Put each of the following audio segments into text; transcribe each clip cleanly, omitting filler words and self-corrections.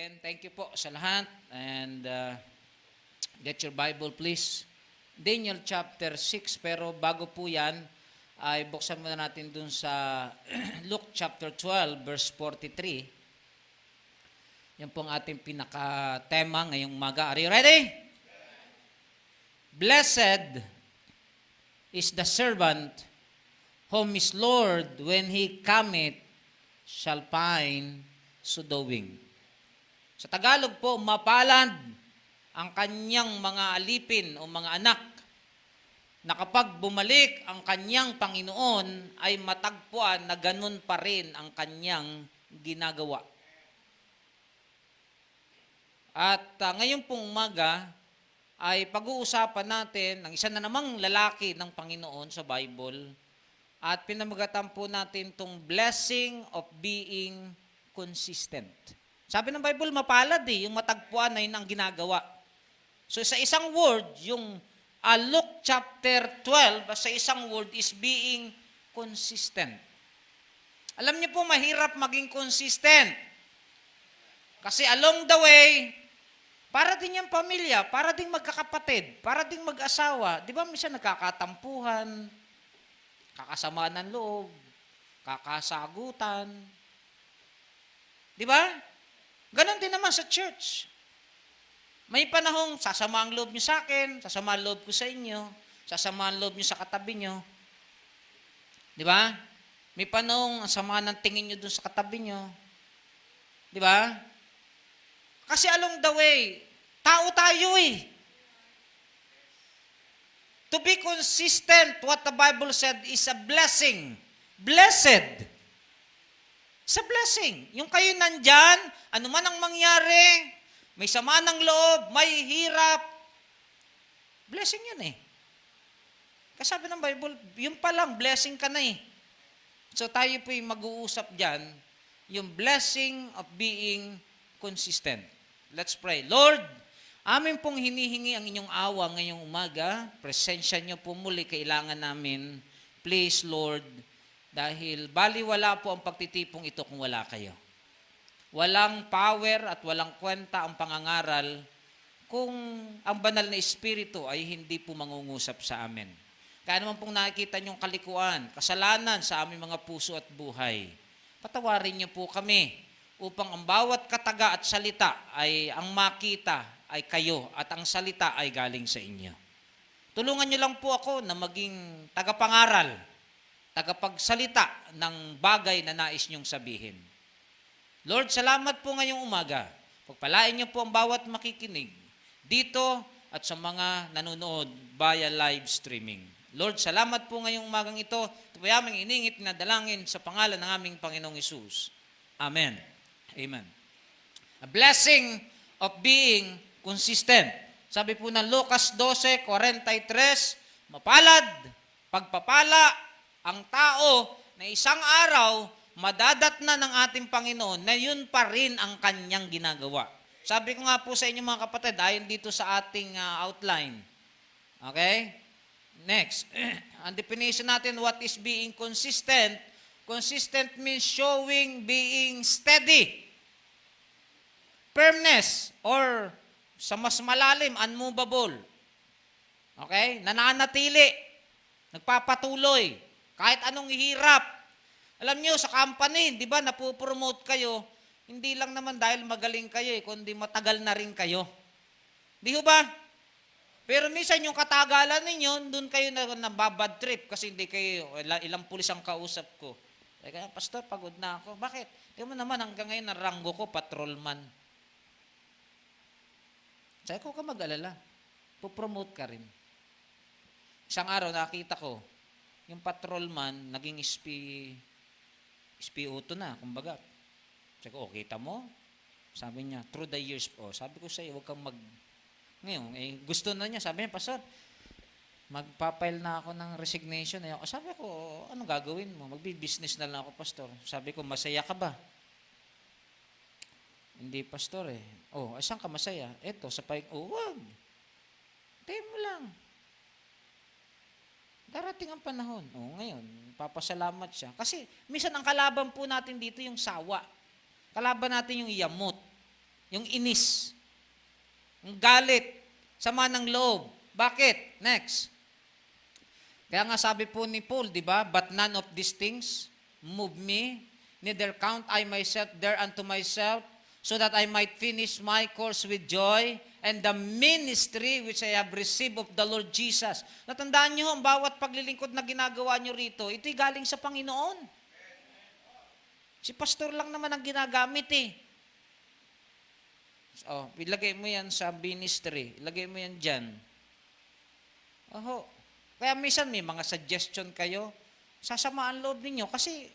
again, thank you po sa lahat. And get your Bible please. Daniel chapter 6, pero bago po yan, ay buksan muna natin dun sa Luke chapter 12, verse 43. Yan po ang ating pinaka-tema ngayong umaga. Are you ready? Blessed is the servant whom his Lord, when he cometh, shall find so doing. Sa Tagalog po, mapalad ang kanyang mga alipin o mga anak na kapag bumalik ang kanyang Panginoon ay matagpuan na ganun pa rin ang kanyang ginagawa. At ngayon pong umaga ay pag-uusapan natin ng isa na namang lalaki ng Panginoon sa Bible at pinamagatan po natin itong blessing of being consistent. Sabi ng Bible, mapalad yung matagpuan na yun ang ginagawa. So sa isang word, yung Luke chapter 12, sa isang word is being consistent. Alam niyo po, mahirap maging consistent. Kasi along the way, para din yung pamilya, para din magkakapatid, para din mag-asawa. Di ba minsan nagkakatampuhan, kakasamaan ng loob, kakasagutan. Di ba? Ganon din naman sa church. May panahong sasama ang loob niyo sa akin, sasama ang loob ko sa inyo, sasama ang loob niyo sa katabi niyo. Di ba? May panahong sama ng tingin niyo dun sa katabi niyo. Di ba? Kasi along the way, tao tayo eh. To be consistent, what the Bible said is a blessing. Blessed. Sa blessing. Yung kayo nandyan, ano man ang mangyari, may sama ng loob, may hirap, blessing yan eh. Kasi sabi ng Bible, yung palang, blessing ka na eh. So tayo po yung mag-uusap dyan, yung blessing of being consistent. Let's pray. Lord, amin pong hinihingi ang inyong awa ngayong umaga. Presensya niyo po muli, kailangan namin. Please, Lord, dahil baliwala po ang pagtitipong ito kung wala kayo. Walang power at walang kwenta ang pangangaral kung ang banal na espiritu ay hindi po mangungusap sa amin. Kaya naman pong nakikita niyong kalikuan, kasalanan sa aming mga puso at buhay. Patawarin niyo po kami upang ang bawat kataga at salita ay ang makita ay kayo at ang salita ay galing sa inyo. Tulungan niyo lang po ako na maging tagapangaral, tagapagsalita ng bagay na nais niyong sabihin. Lord, salamat po ngayong umaga. Pagpalain niyo po ang bawat makikinig dito at sa mga nanonood via live streaming. Lord, salamat po ngayong umagang ito. Ito po aming iningit na dalangin sa pangalan ng aming Panginoong Hesus. Amen. Amen. A blessing of being consistent. Sabi po ng Lucas 12:43, mapalad, pagpapala, ang tao na isang araw, madadatnan ng ating Panginoon na yun pa rin ang kanyang ginagawa. Sabi ko nga po sa inyo mga kapatid, ayon dito sa ating outline. Okay? Next. Ang definition natin, what is being consistent? Consistent means showing being steady. Firmness or sa mas malalim, unmovable. Okay? Nananatili. Nagpapatuloy. Kahit anong hirap. Alam nyo, sa company, di ba, napopromote kayo, hindi lang naman dahil magaling kayo, kundi matagal na rin kayo. Di ba? Pero minsan yung katagalan ninyo, doon kayo na babad trip kasi hindi kayo, ilang pulis ang kausap ko. Kaya, Pastor, pagod na ako. Bakit? Di mo naman hanggang ngayon ang ranggo ko, patrolman. Sabi ko, ka mag-alala. Pupromote ka rin. Isang araw, nakita ko, yung patrolman, naging SPO2 na, kumbaga. Sabi ko, kita mo? Sabi niya, through the years po. Sabi ko sa'yo, huwag kang Ngayon, gusto na niya. Sabi niya, Pastor, magpapile na ako ng resignation. Sabi ko, ano gagawin mo? Magbi-business na lang ako, Pastor. Sabi ko, masaya ka ba? Hindi, Pastor eh. Saan ka masaya? Eto, sa wag. Tayo mo lang. Darating ang panahon. Ngayon, papasalamat siya. Kasi, minsan ang kalaban po natin dito yung sawa. Kalaban natin yung yamot. Yung inis, yung galit, sama ng loob. Bakit? Next. Kaya nga sabi po ni Paul, di ba? But none of these things move me, neither count I myself there unto myself, so that I might finish my course with joy and the ministry which I have received of the Lord Jesus. Natandaan nyo, ang bawat paglilingkod na ginagawa nyo rito, ito'y galing sa Panginoon. Si pastor lang naman ang ginagamit eh. Oh, ilagay mo yan sa ministry. Ilagay mo yan dyan. Oho. Kaya minsan may mga suggestion kayo, sasamaan loob ninyo kasi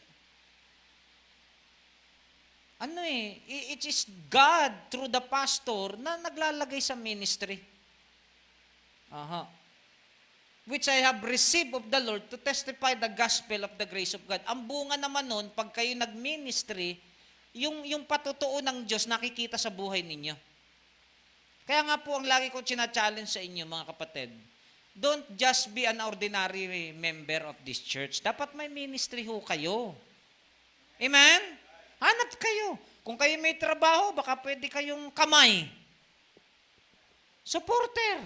it is God through the pastor na naglalagay sa ministry. Aha. Which I have received of the Lord to testify the gospel of the grace of God. Ang bunga naman nun, pag kayo nag-ministry, yung patutuo ng Diyos nakikita sa buhay ninyo. Kaya nga po ang lagi ko challenge sa inyo mga kapatid, don't just be an ordinary member of this church. Dapat may ministry ho kayo. Amen? Hanap kayo. Kung kayo may trabaho, baka pwede kayong kamay. Supporter.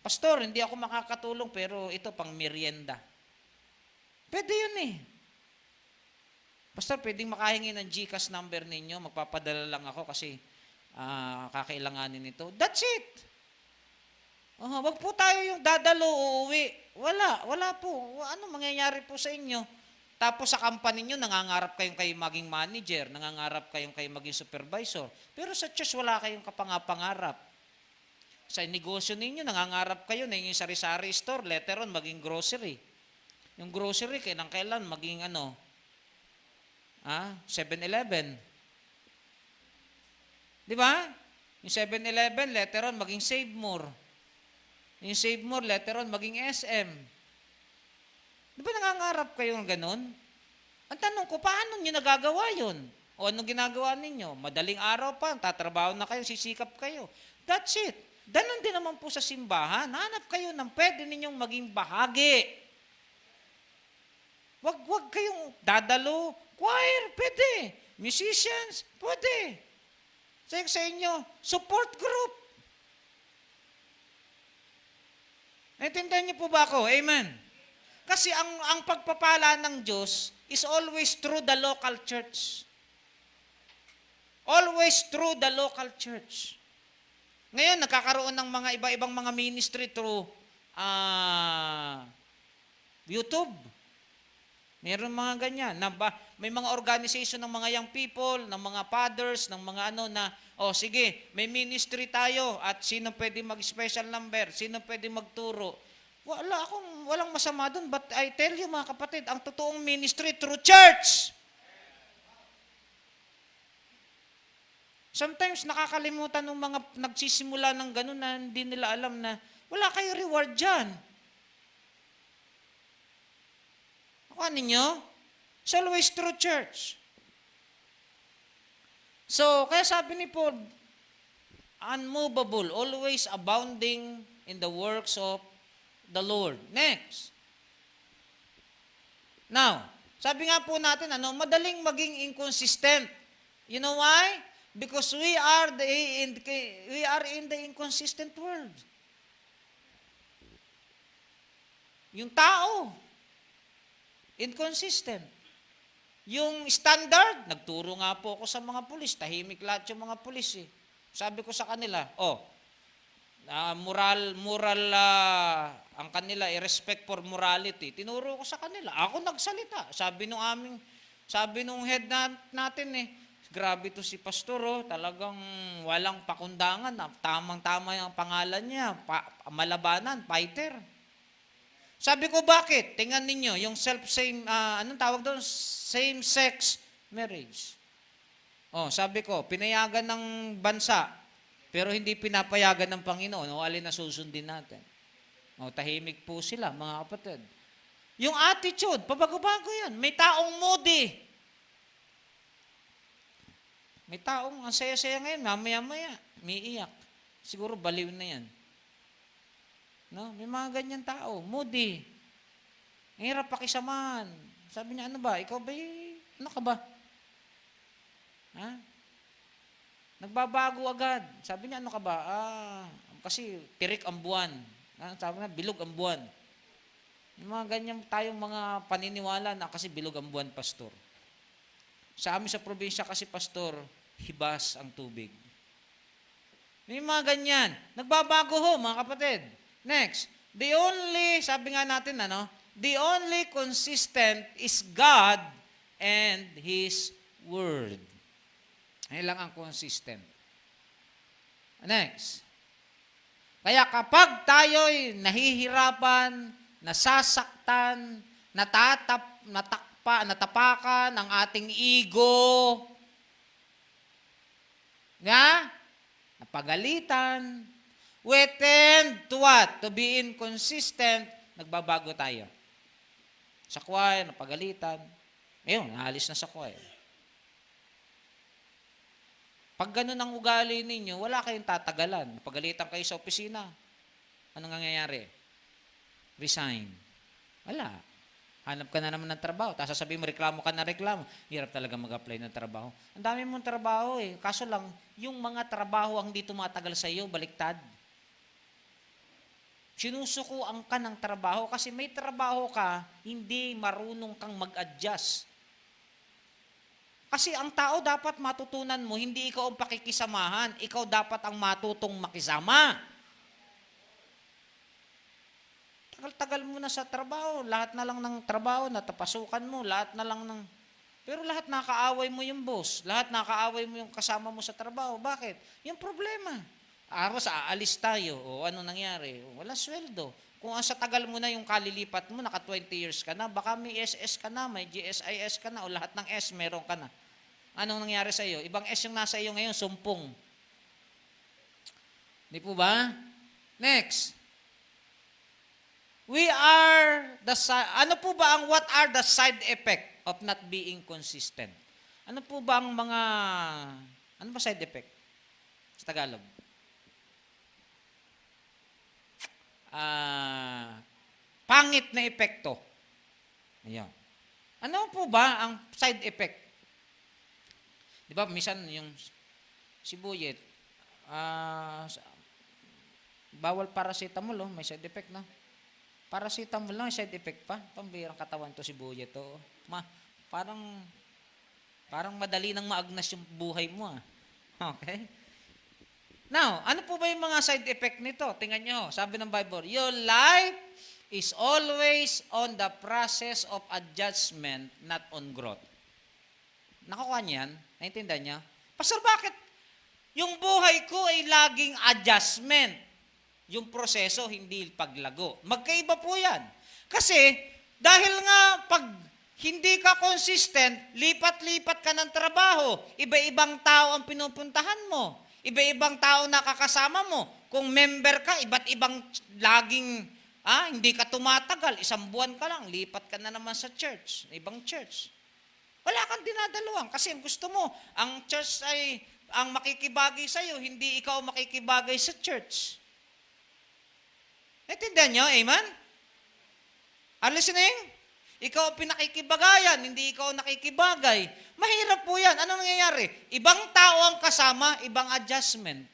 Pastor, hindi ako makakatulong pero ito pang merienda. Pwede yun eh. Pastor, pwedeng makahingi ng GCash number ninyo, magpapadala lang ako kasi kakailanganin ito. That's it. Wag po tayo yung dadalo, uuwi. Wala po. Ano mangyayari po sa inyo? Tapos sa company nyo, nangangarap kayong kayo maging manager, nangangarap kayong kayo maging supervisor. Pero sa church, wala kayong kapangapangarap. Sa negosyo ninyo, nangangarap kayo na yung sari-sari store, later on, maging grocery. Yung grocery, kailan maging 7-Eleven. Di ba? Yung 7-Eleven, later on, maging Save More. Yung Save More, later on, maging SM. Di ba nangangarap kayo ng ganun? Ang tanong ko, paano nyo nagagawa yun? O anong ginagawa ninyo? Madaling araw pa, tatrabaho na kayo, sisikap kayo. That's it. Ganon din naman po sa simbahan. Hanap kayo ng pwede ninyong maging bahagi. Wag kayong dadalo. Choir, pwede. Musicians, pwede. Sa inyo, support group. Naintindihan niyo po ba ako? Amen. Kasi ang pagpapala ng Diyos is always through the local church. Always through the local church. Ngayon, nagkakaroon ng mga iba-ibang mga ministry through YouTube. Meron mga ganyan. May mga organization ng mga young people, ng mga fathers, ng mga sige, may ministry tayo at sino pwede mag-special number, sino pwede magturo. Walang masama doon. But I tell you mga kapatid, ang totoong ministry through church. Sometimes nakakalimutan ng mga nagsisimula ng gano'n na hindi nila alam na wala kayo reward dyan. Ako ninyo? It's always through church. So, kaya sabi ni Paul, unmovable, always abounding in the works of the Lord. Next. Now, sabi nga po natin, madaling maging inconsistent. You know why? Because we are in the inconsistent world. Yung tao, inconsistent. Yung standard, nagturo nga po ako sa mga pulis, tahimik lahat yung mga pulis eh. Sabi ko sa kanila, ang kanila, respect for morality. Tinuro ko sa kanila. Ako nagsalita. Sabi nung head natin grabe to si pastor, talagang walang pakundangan. Tamang-tama yung pangalan niya. Malabanan, fighter. Sabi ko, bakit? Tingnan ninyo, yung same-sex marriage. Sabi ko, pinayagan ng bansa, pero hindi pinapayagan ng Panginoon. Alin na susundin natin? Tahimik po sila, mga kapatid. Yung attitude, pabago-bago yan. May taong moody. May taong ang saya-saya ngayon, mamaya-maya, may iyak. Siguro baliw na yan. May mga ganyan tao, moody. Ang hirap pakisamahan. Sabi niya, ikaw ba, ano ka ba? Nagbabago agad. Sabi niya, ano ka ba? Kasi tirik ang buwan. Sabi niya, bilog ang buwan. Yung mga ganyan tayong mga paniniwala na kasi bilog ang buwan, pastor. Sa amin sa probinsya kasi, pastor, hibas ang tubig. May mga ganyan. Nagbabago ho, mga kapatid. Next. Sabi nga natin, the only consistent is God and His Word. Yan lang ang consistent. Next. Kaya kapag tayo'y nahihirapan, nasasaktan, natapakan ang ating ego, napagalitan, we tend to what? To be inconsistent, nagbabago tayo. Sa choir, napagalitan, ayun, naalis na sa choir. Pag ganun ang ugali ninyo, wala kayong tatagalan. Napagalitan kayo sa opisina. Anong nangyayari? Resign. Wala. Hanap ka na naman ng trabaho. Tapos sasabihin mo, reklamo ka na reklamo. Hirap talaga mag-apply ng trabaho. Ang dami mong trabaho eh. Kaso lang, yung mga trabaho ang di tumatagal sa iyo, baliktad. Sinusukuan ka ng trabaho kasi may trabaho ka, hindi marunong kang mag-adjust. Kasi ang tao dapat matutunan mo, hindi ikaw ang pakikisamahan, ikaw dapat ang matutong makisama. Tagal-tagal mo na sa trabaho, lahat na lang ng trabaho, natapasukan mo, lahat na lang ng... Pero lahat nakaaway mo yung boss, lahat nakaaway mo yung kasama mo sa trabaho. Bakit? Yung problema. Aalis tayo, o ano nangyari? Wala sweldo. Kung sa tagal mo na yung kalilipat mo, naka 20 years ka na, baka may SS ka na, may GSIS ka na, o lahat ng S meron ka na. Anong nangyari sa iyo? Ibang S yung nasa iyo ngayon, sumpong. Di po ba? Next. What are the side effect of not being consistent? Ano ba side effect? Sa Tagalog? Pangit na epekto. Ayan. Ano po ba ang side effect? Di ba, minsan yung sibuyet, bawal paracetamol, may side effect na. Paracetamol lang, side effect pa. Pambirang katawan to sibuyet to. Parang madali nang maagnas yung buhay mo. Okay? Now, ano po ba yung mga side effect nito? Tingnan nyo, sabi ng Bible, your life is always on the process of adjustment, not on growth. Nakukuha niyan? Naintindihan niya? Pastor, bakit? Yung buhay ko ay laging adjustment. Yung proseso, hindi paglago. Magkaiba po yan. Kasi, dahil nga pag hindi ka consistent, lipat-lipat ka ng trabaho, iba-ibang tao ang pinupuntahan mo, iba-ibang tao nakakasama mo. Kung member ka, iba't ibang laging, hindi ka tumatagal, 1 buwan ka lang, lipat ka na naman sa church, ibang church. Wala kang dinadaluhan kasi ang gusto mo, ang church ay ang makikibagay sa iyo, hindi ikaw makikibagay sa church. Naintindihan nyo? Amen? Are listening? Ikaw ang pinakikibagayan, hindi ikaw nakikibagay. Mahirap po yan. Anong nangyayari? Ibang tao ang kasama, ibang adjustment.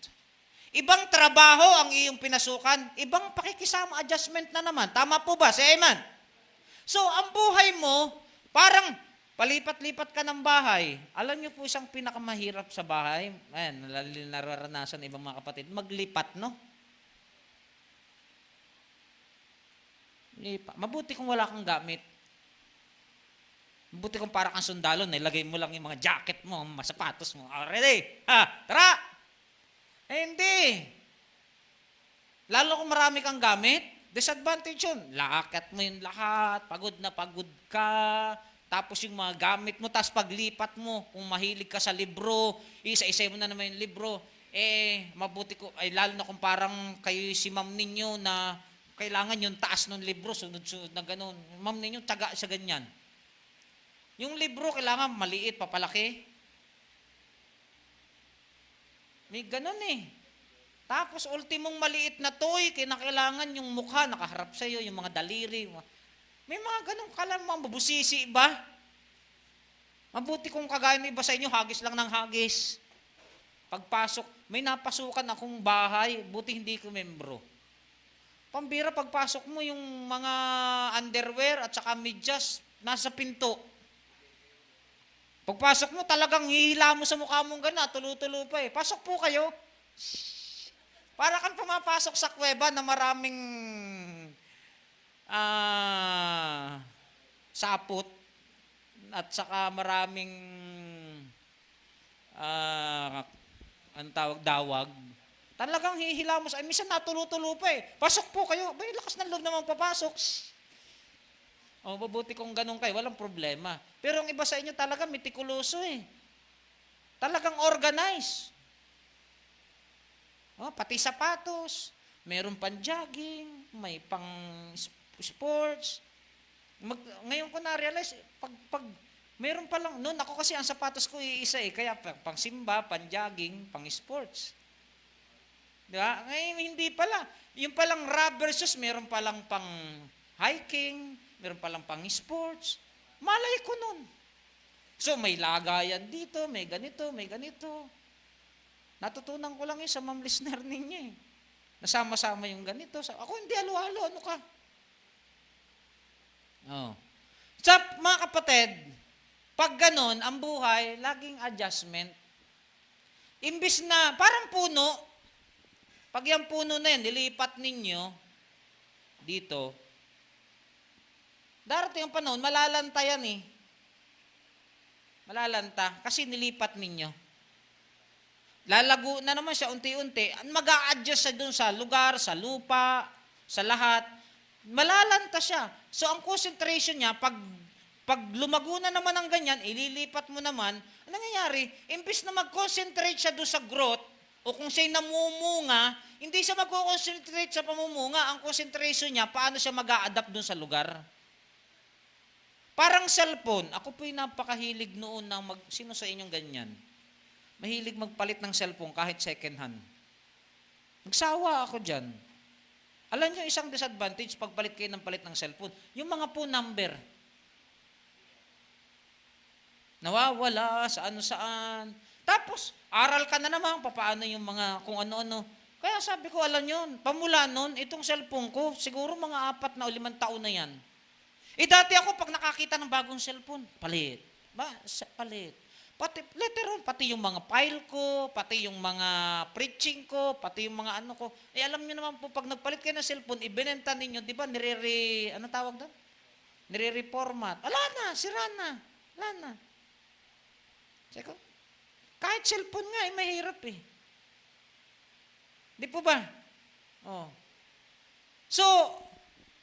Ibang trabaho ang iyong pinasukan, ibang pakikisama adjustment na naman. Tama po ba? Say amen. So, ang buhay mo, parang palipat-lipat ka ng bahay. Alam niyo po isang pinakamahirap sa bahay, nararanasan ng ibang mga kapatid, maglipat, no? Mabuti kung wala kang gamit. Mabuti kung para kang sundalo, nilagay mo lang yung mga jacket mo, mga sapatos mo. Ready? Tara! Hindi. Lalo kung marami kang gamit, disadvantage yun. Lakat mo yung lahat, pagod na pagod ka, tapos yung mga gamit mo, tapos paglipat mo, kung mahilig ka sa libro, isa-isa mo na naman yung libro, mabuti ko, lalo na kung parang kayo si ma'am ninyo na kailangan yung taas ng libro, sunod-sunod na gano'n. Ma'am ninyo, taga sa ganyan. Yung libro, kailangan maliit, papalaki. May gano'n eh. Tapos, ultimong maliit na toy, kinakailangan yung mukha, nakaharap sa iyo, yung mga daliri. May mga gano'n, kala mo, mabusisi ba? Mabuti kung kagaya ng iba sa inyo, hagis lang ng hagis. Pagpasok, may napasukan akong bahay, buti hindi ko membro. Pambira, pagpasok mo yung mga underwear at saka medyas, nasa pinto. Pagpasok mo, talagang hihila mo sa mukha mong gana, tulo-tulo pa eh. Pasok po kayo. Para kang pumapasok sa kuweba na maraming sapot at saka maraming ang tawag, dawag. Talagang hihila mo sa, minsan natulo-tulo pa eh. Pasok po kayo. Bay, lakas ng loob naman papasok. O, mabuti kung ganun kayo, walang problema. Pero ang iba sa inyo talaga mitikuloso eh. Talagang organized. O, pati sapatos, meron pang jogging, may pang sports. Ngayon ko na-realize, pag meron pa lang, noon ako kasi ang sapatos ko iisa eh, kaya pang simba, pang jogging, pang sports. Diba? Ngayon hindi pala. Yung palang rubber shoes, meron palang pang hiking, meron palang pang sports. Malay ko nun. So may lagayan dito, may ganito, may ganito. Natutunan ko lang yun sa ma'am listener ninyo eh. Nasama-sama yung ganito. Ako hindi halo-halo, ano ka? Oh. So mga kapatid, pag ganon, ang buhay, laging adjustment. Imbis na, parang puno, pag yung puno na yan, nilipat ninyo dito, darating ang panahon, malalanta yan eh. Malalanta, kasi nilipat ninyo. Lalago na naman siya unti-unti. Mag-a-adjust siya dun sa lugar, sa lupa, sa lahat. Malalanta siya. So, ang concentration niya, pag lumago na naman ang ganyan, ililipat mo naman, ano nangyayari? Imbis na mag-concentrate siya doon sa growth, o kung siya'y namumunga, hindi siya mag-concentrate sa pamumunga. Ang concentration niya, paano siya mag-a-adapt doon sa lugar. Parang cellphone. Ako po'y napakahilig noon ng sino sa inyong ganyan? Mahilig magpalit ng cellphone kahit second hand. Nagsawa ako dyan. Alam niyo isang disadvantage pag palit kayo ng palit ng cellphone, yung mga phone number. Nawawala, saan-saan. Tapos, aral ka na naman, papaano yung mga kung ano-ano. Kaya sabi ko, alam nyo, pamula nun, itong cellphone ko, siguro mga 4 na o 5 taon na yan. Dati ako, pag nakakita ng bagong cellphone, palit. Palit. Pati yung mga file ko, pati yung mga preaching ko, pati yung mga ano ko. Alam nyo naman po, pag nagpalit kayo ng cellphone, ibinenta ninyo, di ba, ano tawag doon? Nire-reformat. Wala na, sira na. Wala na. Seko, kahit cellphone nga, mahirap eh. Di po ba? Oh. So,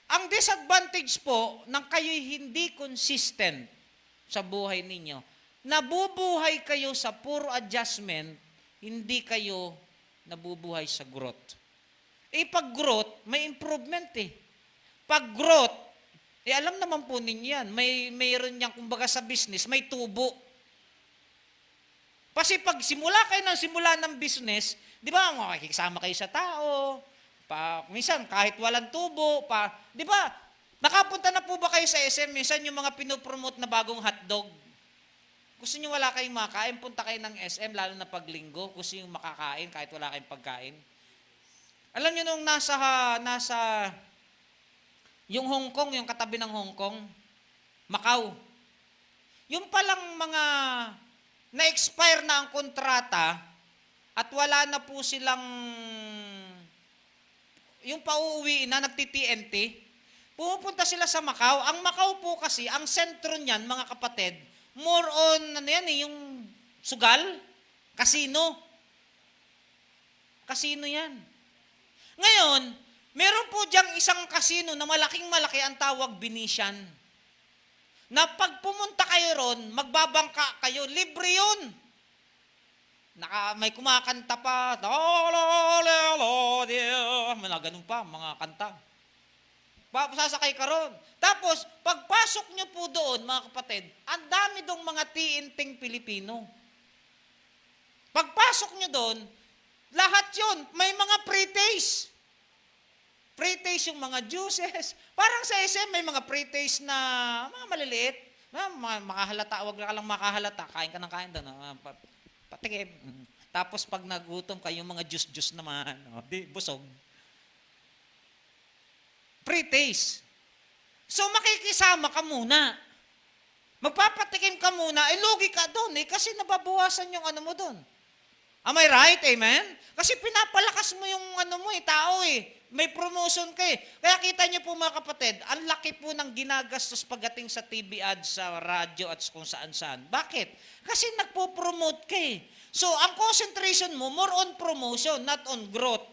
ang disadvantage po ng kayo'y hindi consistent sa buhay ninyo, nabubuhay kayo sa puro adjustment, hindi kayo nabubuhay sa growth. Pag growth, may improvement eh. Pag growth, alam naman po ninyo yan, mayroon niyang, kumbaga sa business, may tubo. Kasi pag simula ng business, di ba, makikisama kayo sa tao, minsan kahit walang tubo, di ba, nakapunta na po ba kayo sa SM, minsan yung mga pinopromote na bagong hotdog, gusto nyo wala kayong makain, punta kayo ng SM, lalo na pag linggo, gusto nyo makakain kahit wala kayong pagkain. Alam nyo nung nasa yung Hong Kong, yung katabi ng Hong Kong, Macau, yung palang mga na-expire na ang kontrata at wala na po silang yung pauuwiin na nagti-TNT, pumupunta sila sa Macau. Ang Macau po kasi, ang sentro niyan, mga kapatid, more on, yung sugal, casino. Casino yan. Ngayon, meron po diyang isang casino na malaking-malaki ang tawag Venetian. Na pag pumunta kayo ron, magbabangka kayo, libre yun. May kumakanta pa, mga ganun pa, mga kanta. Sasakay ka ron. Tapos, pagpasok nyo po doon, mga kapatid, ang dami dong mga tiinting Pilipino. Pagpasok nyo doon, lahat yun, may mga pre-taste. Pre-taste yung mga juices. Parang sa SM, may mga pre-taste na mga maliliit. Makahalata, wag ka lang makahalata. Kain ka ng kain doon. Patikim. Tapos pag nagutom kayo, yung mga juice-juice naman, di, busog. Pre-taste. So makikisama ka muna. Magpapatikim ka muna, lugi ka doon kasi nababawasan yung ano mo doon. Am I right? Amen? Kasi pinapalakas mo yung tao May promotion ka Kaya kita niyo po mga kapatid, ang laki po ng ginagastos pagdating sa TV ads, sa radyo at kung saan-saan. Bakit? Kasi nagpo-promote ka So, ang concentration mo, more on promotion, not on growth.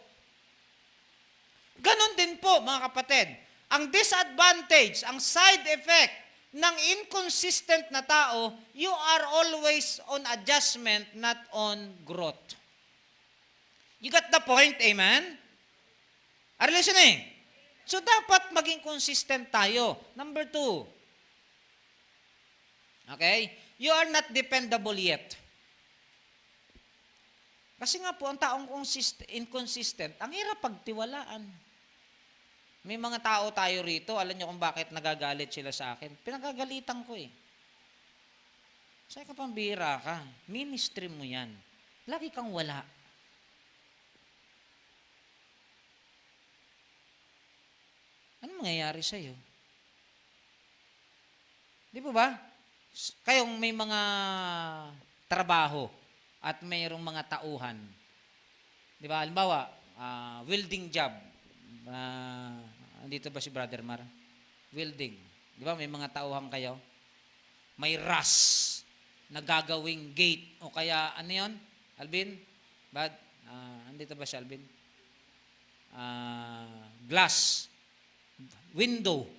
Ganon din po mga kapatid. Ang disadvantage, ang side effect ng inconsistent na tao, you are always on adjustment, not on growth. You got the point, amen? Are you listening? So, dapat maging consistent tayo. Number 2. Okay? You are not dependable yet. Kasi nga po, ang taong inconsistent, ang hirap pagtiwalaan. May mga tao tayo rito, alam niyo kung bakit nagagalit sila sa akin? Pinagagalitan ko Sabi ka pambira ka, ministry mo yan. Lagi kang wala. Ano mangyayari sa'yo? Di ba? Kayong may mga trabaho at mayroong mga tauhan. Di ba? Halimbawa, welding job. Andito ba si Brother Mar? Welding. Di ba? May mga tauhan kayo. May rust na gagawing gate. O kaya, ano yun? Alvin? Andito ba si Alvin? Glass. Window.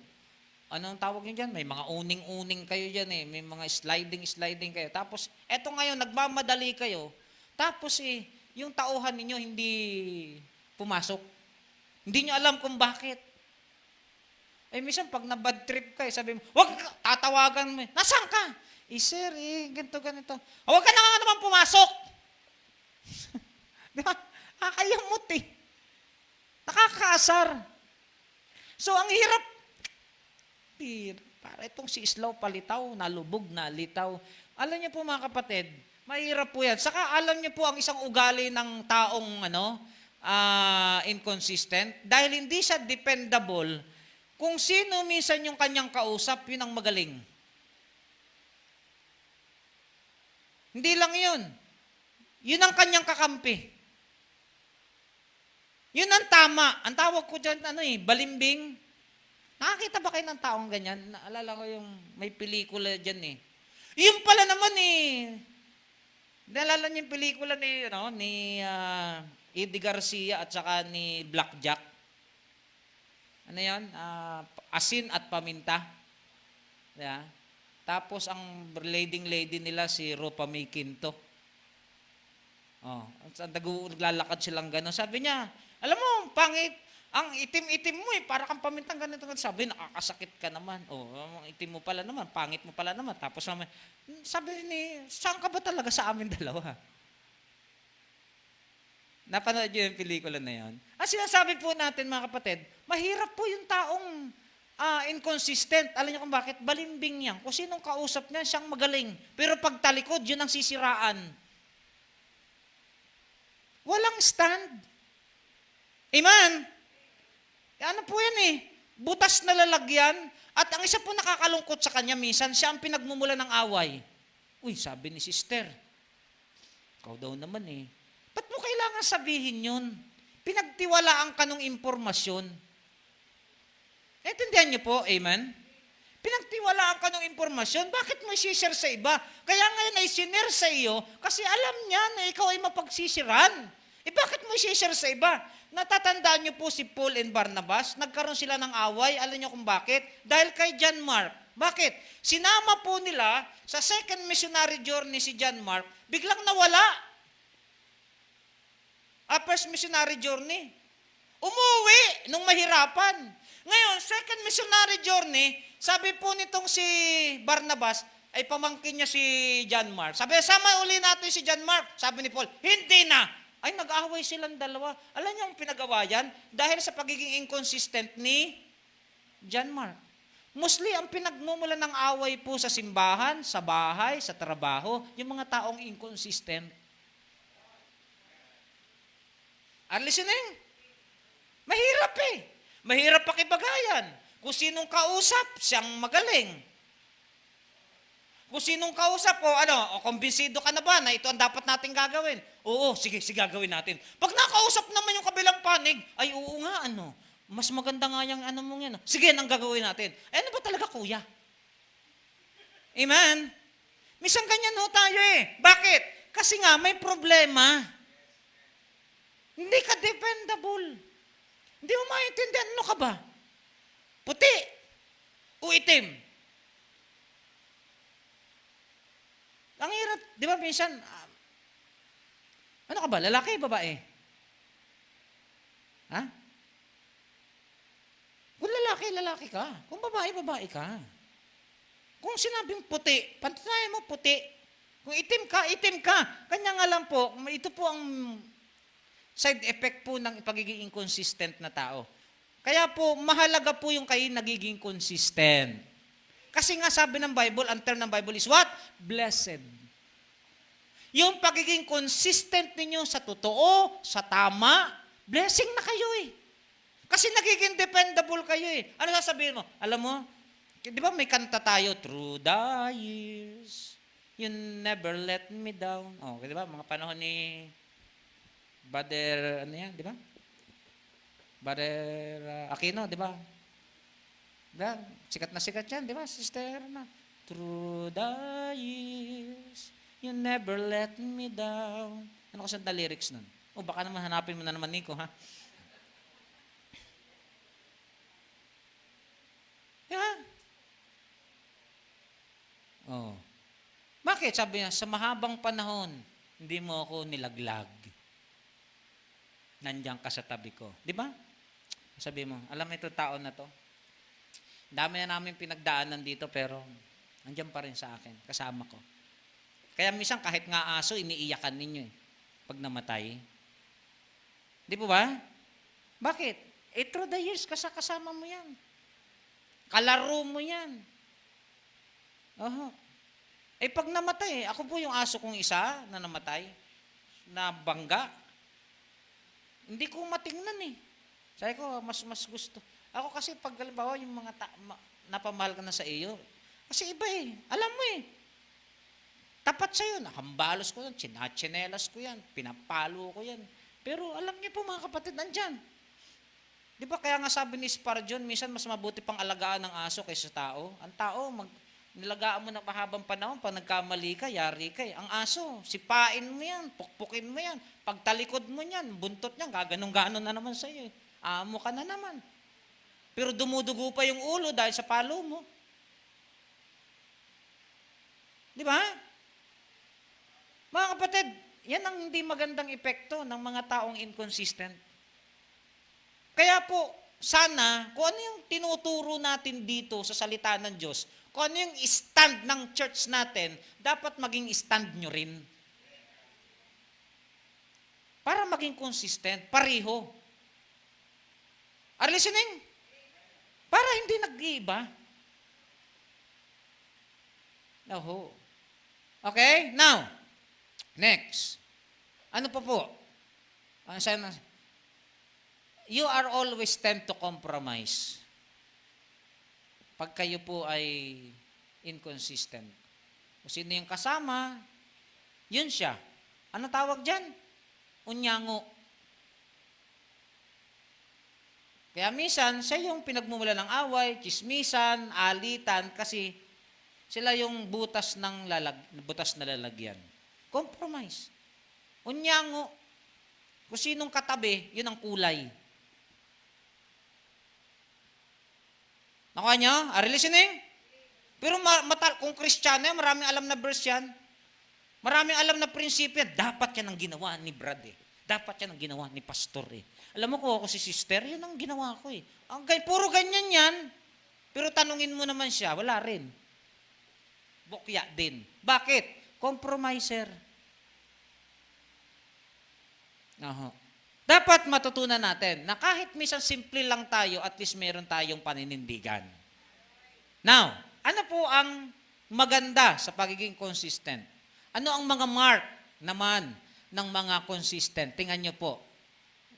Anong tawag nyo dyan? May mga uning-uning kayo dyan May mga sliding kayo. Tapos, eto ngayon, nagmamadali kayo. Tapos yung tauhan ninyo hindi pumasok. Hindi nyo alam kung bakit. Minsan pag na-bad trip ka, sabi mo, wag ka, tatawagan mo. Nasaan ka? Sir, ganito. Wag ka na nga naman pumasok. Di ba? Nakakayamot Nakakaasar. So, ang hirap. Para itong si Islaw palitaw, nalubog, nalitaw. Alam niyo po mga kapatid, mahirap po yan. Saka alam niyo po ang isang ugali ng taong inconsistent. Dahil hindi siya dependable, kung sino minsan yung kanyang kausap, yun ang magaling. Hindi lang yun. Yun ang kanyang kakampi. Yun ang tama. Ang tawag ko dyan, balimbing. Nakakita ba kayo ng taong ganyan? Naalala ko yung may pelikula dyan Yung pala naman naalala niyo yung pelikula ni Eddie Garcia at saka ni Blackjack. Ano yan? Asin at paminta. Yeah. Tapos ang lady nila si Rupa May Quinto. Naglalakad silang gano'n. Sabi niya, alam mo, pangit. Ang itim-itim mo para kang pamintang ganito. Sabi, nakakasakit ka naman. Ang itim mo pala naman, pangit mo pala naman. Tapos sabi ni, saan ka ba talaga sa amin dalawa? Napanood niyo yung pelikula na yun? Ang sinasabi po natin mga kapatid, mahirap po yung taong inconsistent. Alam niyo kung bakit? Balimbing yan. Kung sinong kausap niya, siyang magaling. Pero pag talikod, yun ang sisiraan. Walang stand. Amen? Ano po yan butas na lalagyan. At ang isa po nakakalungkot sa kanya minsan, siya ang pinagmumula ng away. Uy, sabi ni sister, ikaw daw naman ba't mo kailangan sabihin yun? Pinagtiwalaan ka ng impormasyon. Naintindihan niyo po, amen? Pinagtiwalaan ka ng impormasyon, bakit mo i-share sa iba? Kaya ngayon ay sinare sa iyo kasi alam niya na ikaw ay mapagsisiran. Bakit mo i-share sa iba? Natatandaan niyo po si Paul and Barnabas, nagkaroon sila ng away, alam niyo kung bakit? Dahil kay John Mark. Bakit? Sinama po nila sa second missionary journey si John Mark, biglang nawala. First missionary journey. Umuwi nung mahirapan. Ngayon, second missionary journey, sabi po nitong si Barnabas, ay pamangkin niya si John Mark. Sabi, sama uli natin si John Mark. Sabi ni Paul, hindi na. Ay, nag-away silang dalawa. Alam niyo ang pinagawa yan? Dahil sa pagiging inconsistent ni John Mark. Mostly, ang pinagmumula ng away po sa simbahan, sa bahay, sa trabaho, yung mga taong inconsistent. Are listening? Mahirap eh. Mahirap pakibagayan. Kung sinong kausap, siyang magaling. Kung sinong kausap ko, kumbinsido ka na ba na ito ang dapat natin gagawin? Oo, sige, gagawin natin. Pag nakausap naman yung kabilang panig, ay oo nga, mas maganda nga yung mong yan. Sige, ang gagawin natin. Ano ba talaga, kuya? Amen? Minsan ganyan ho tayo eh. Bakit? Kasi nga, may problema. Hindi ka dependable. Hindi mo maintindihan, ano ka ba? Puti o itim? Ang hirap, di ba minsan, ano ka ba, lalaki, babae? Ha? Kung lalaki ka. Kung babae ka. Kung sinabing puti, pantanayan mo puti. Kung itim ka. Kanya nga lang po, ito po ang side effect po ng pagiging inconsistent na tao. Kaya po, mahalaga po yung kayo nagiging consistent. Kasi nga sabi ng Bible, ang term ng Bible is what? Blessed. Yung pagiging consistent ninyo sa totoo, sa tama, blessing na kayo eh. Kasi nagiging dependable kayo eh. Ano sasabihin mo? Alam mo, di ba may kanta tayo, through the years, you never let me down. Di ba? Mga panahon ni Brother, di ba? Brother Aquino, di ba? Diba? Sikat na sikat yan, di ba, sister? Through the years, you never let me down. Ano kasi ang lyrics nun? Baka naman hanapin mo na naman, Nico, ha? Yeah. Bakit? Sabi niya, sa mahabang panahon, hindi mo ako nilaglag. Nandiyan ka sa tabi ko. Di ba? Sabi mo, alam mo ito tao na to? Dami na namin pinagdaanan dito pero nandiyan pa rin sa akin, kasama ko. Kaya minsan kahit nga aso, iniiyakan ninyo eh, pag namatay. Di po ba? Bakit? Through the years, kasama mo yan. Kalaro mo yan. Pag namatay, ako po yung aso kong isa na namatay, na bangga, hindi ko matingnan eh. Sabi ko, mas gusto. Ako kasi pag halimbawa yung mga napamahal ka na sa iyo, kasi iba eh. Alam mo eh. Tapat sa'yo, nakambalos ko yan, chinachinelas ko yan, pinapalo ko yan. Pero alam niyo po mga kapatid, nandyan. Di ba kaya nga sabi ni Spurgeon, minsan mas mabuti pang alagaan ng aso kaysa tao. Ang tao, nilagaan mo na mahabang panahon, pag nagkamali ka, yari ka eh. Ang aso, sipain mo yan, pukpukin mo yan. Pag talikod mo yan, buntot niyan, gaganong-ganon na naman sa'yo eh. Amo ka na naman. Pero dumudugo pa yung ulo dahil sa palo mo. Di ba? Mga kapatid, yan ang hindi magandang epekto ng mga taong inconsistent. Kaya po, sana, kung ano yung tinuturo natin dito sa salita ng Diyos, kung ano yung stand ng church natin, dapat maging stand nyo rin. Para maging consistent, pareho. Are listening? Para hindi nag-iiba. Okay? Now, next. Ano pa po? You are always tend to compromise. Pag kayo po ay inconsistent. Kung sino yung kasama, yun siya. Ano tawag dyan? Unyango. Kaya minsan, siya yung pinagmumula ng away, chismisan, alitan, kasi sila yung butas na lalagyan. Compromise. Unyango. Kung sinong katabi, yun ang kulay. Nakuha nyo? Are you listening? Pero kung Kristiyano yan, maraming alam na verse yan. Maraming alam na prinsipyo yan. Dapat yan ang ginawa ni Brad eh. Dapat yan ang ginawa ni Pastor eh. Alam mo ko, ako si sister, yun ang ginawa ko eh. Puro ganyan yan. Pero tanungin mo naman siya, wala rin. Bukya din. Bakit? Compromiser. Dapat matutunan natin na kahit minsan simple lang tayo, at least meron tayong paninindigan. Now, ano po ang maganda sa pagiging consistent? Ano ang mga mark naman ng mga consistent? Tingnan nyo po.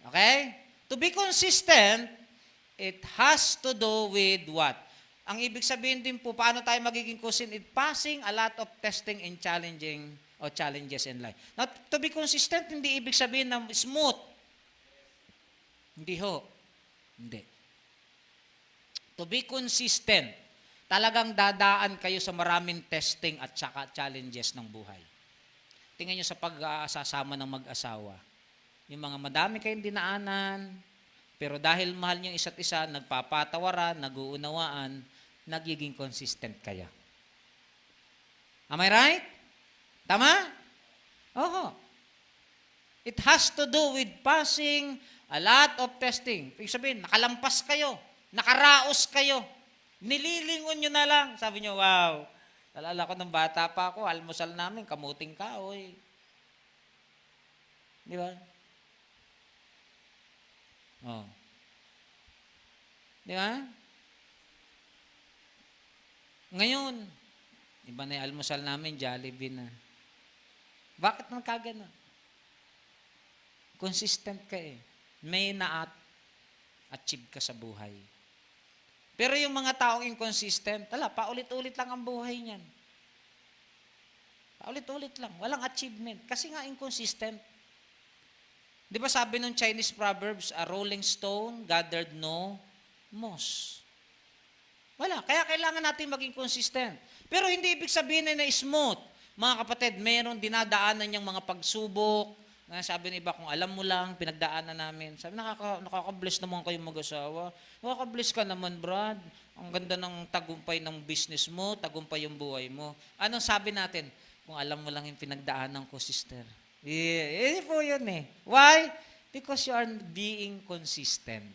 Okay? To be consistent, it has to do with what? Ang ibig sabihin din po, paano tayo magiging consistent? It passing a lot of testing and challenging or challenges in life. Now, to be consistent, hindi ibig sabihin na smooth. Hindi ho. Hindi. To be consistent, talagang dadaan kayo sa maraming testing at saka challenges ng buhay. Tingnan nyo sa pag-aasasama ng mag-asawa. Yung mga madami kayong dinaanan, pero dahil mahal nyo isa't isa, nagpapatawaran, nag-uunawaan, nagiging consistent kayo. Am I right? Tama? Oho. It has to do with passing a lot of testing. Ibig sabihin, nakalampas kayo, nakaraos kayo, nililingon nyo na lang. Sabi nyo, wow, nalala ko ng bata pa ako, almusal namin, kamuting kahoy. Di ba? Oh. Di ba? Ngayon, iba na yung almusal namin, Jollibee na. Bakit nang kagano? Consistent ka eh. May na-achieve ka sa buhay. Pero yung mga taong inconsistent, paulit-ulit lang ang buhay niyan. Paulit-ulit lang. Walang achievement. Kasi nga inconsistent. Di ba sabi ng Chinese Proverbs, a rolling stone gathered no moss. Wala. Kaya kailangan natin maging consistent. Pero hindi ibig sabihin na smooth. Mga kapatid, meron dinadaanan niyang mga pagsubok. Sabi ng iba, kung alam mo lang, pinagdaanan namin. Sabi, nakaka-bless naman kayo mag-asawa. Nakaka-bless ka naman, Brad. Ang ganda ng tagumpay ng business mo, tagumpay yung buhay mo. Anong sabi natin? Kung alam mo lang yung pinagdaanan ko, sister. Yun po yun eh. Why? Because you are being consistent.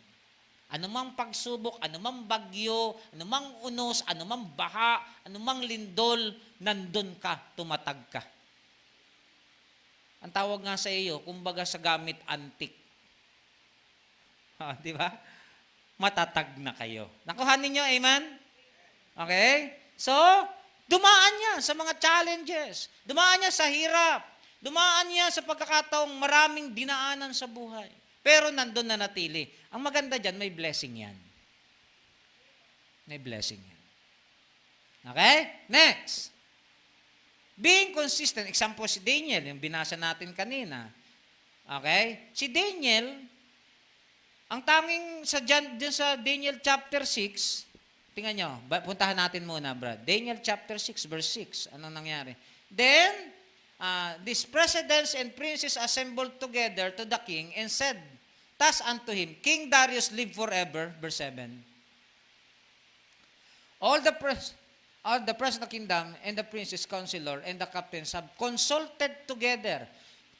Anumang pagsubok, anumang bagyo, anumang unos, anumang baha, anumang lindol, nandun ka, tumatag ka. Ang tawag nga sa iyo, kumbaga sa gamit antik. Di ba? Matatag na kayo. Nakuha ninyo, amen? Okay? So, dumaan niya sa mga challenges. Dumaan niya sa hirap. Dumaan niya sa pagkakataong maraming dinaanan sa buhay. Pero nandun na natili. Ang maganda dyan, may blessing yan. May blessing yan. Okay? Next. Being consistent. Example si Daniel, yung binasa natin kanina. Okay? Si Daniel, ang tanging sa Daniel chapter 6, tingnan nyo, puntahan natin muna, Brad. Daniel chapter 6, verse 6. Anong nangyari? Then, these presidents and princes assembled together to the king and said, thus unto him, King Darius live forever, verse 7. All the president of the kingdom and the princes, counselor, and the captains have consulted together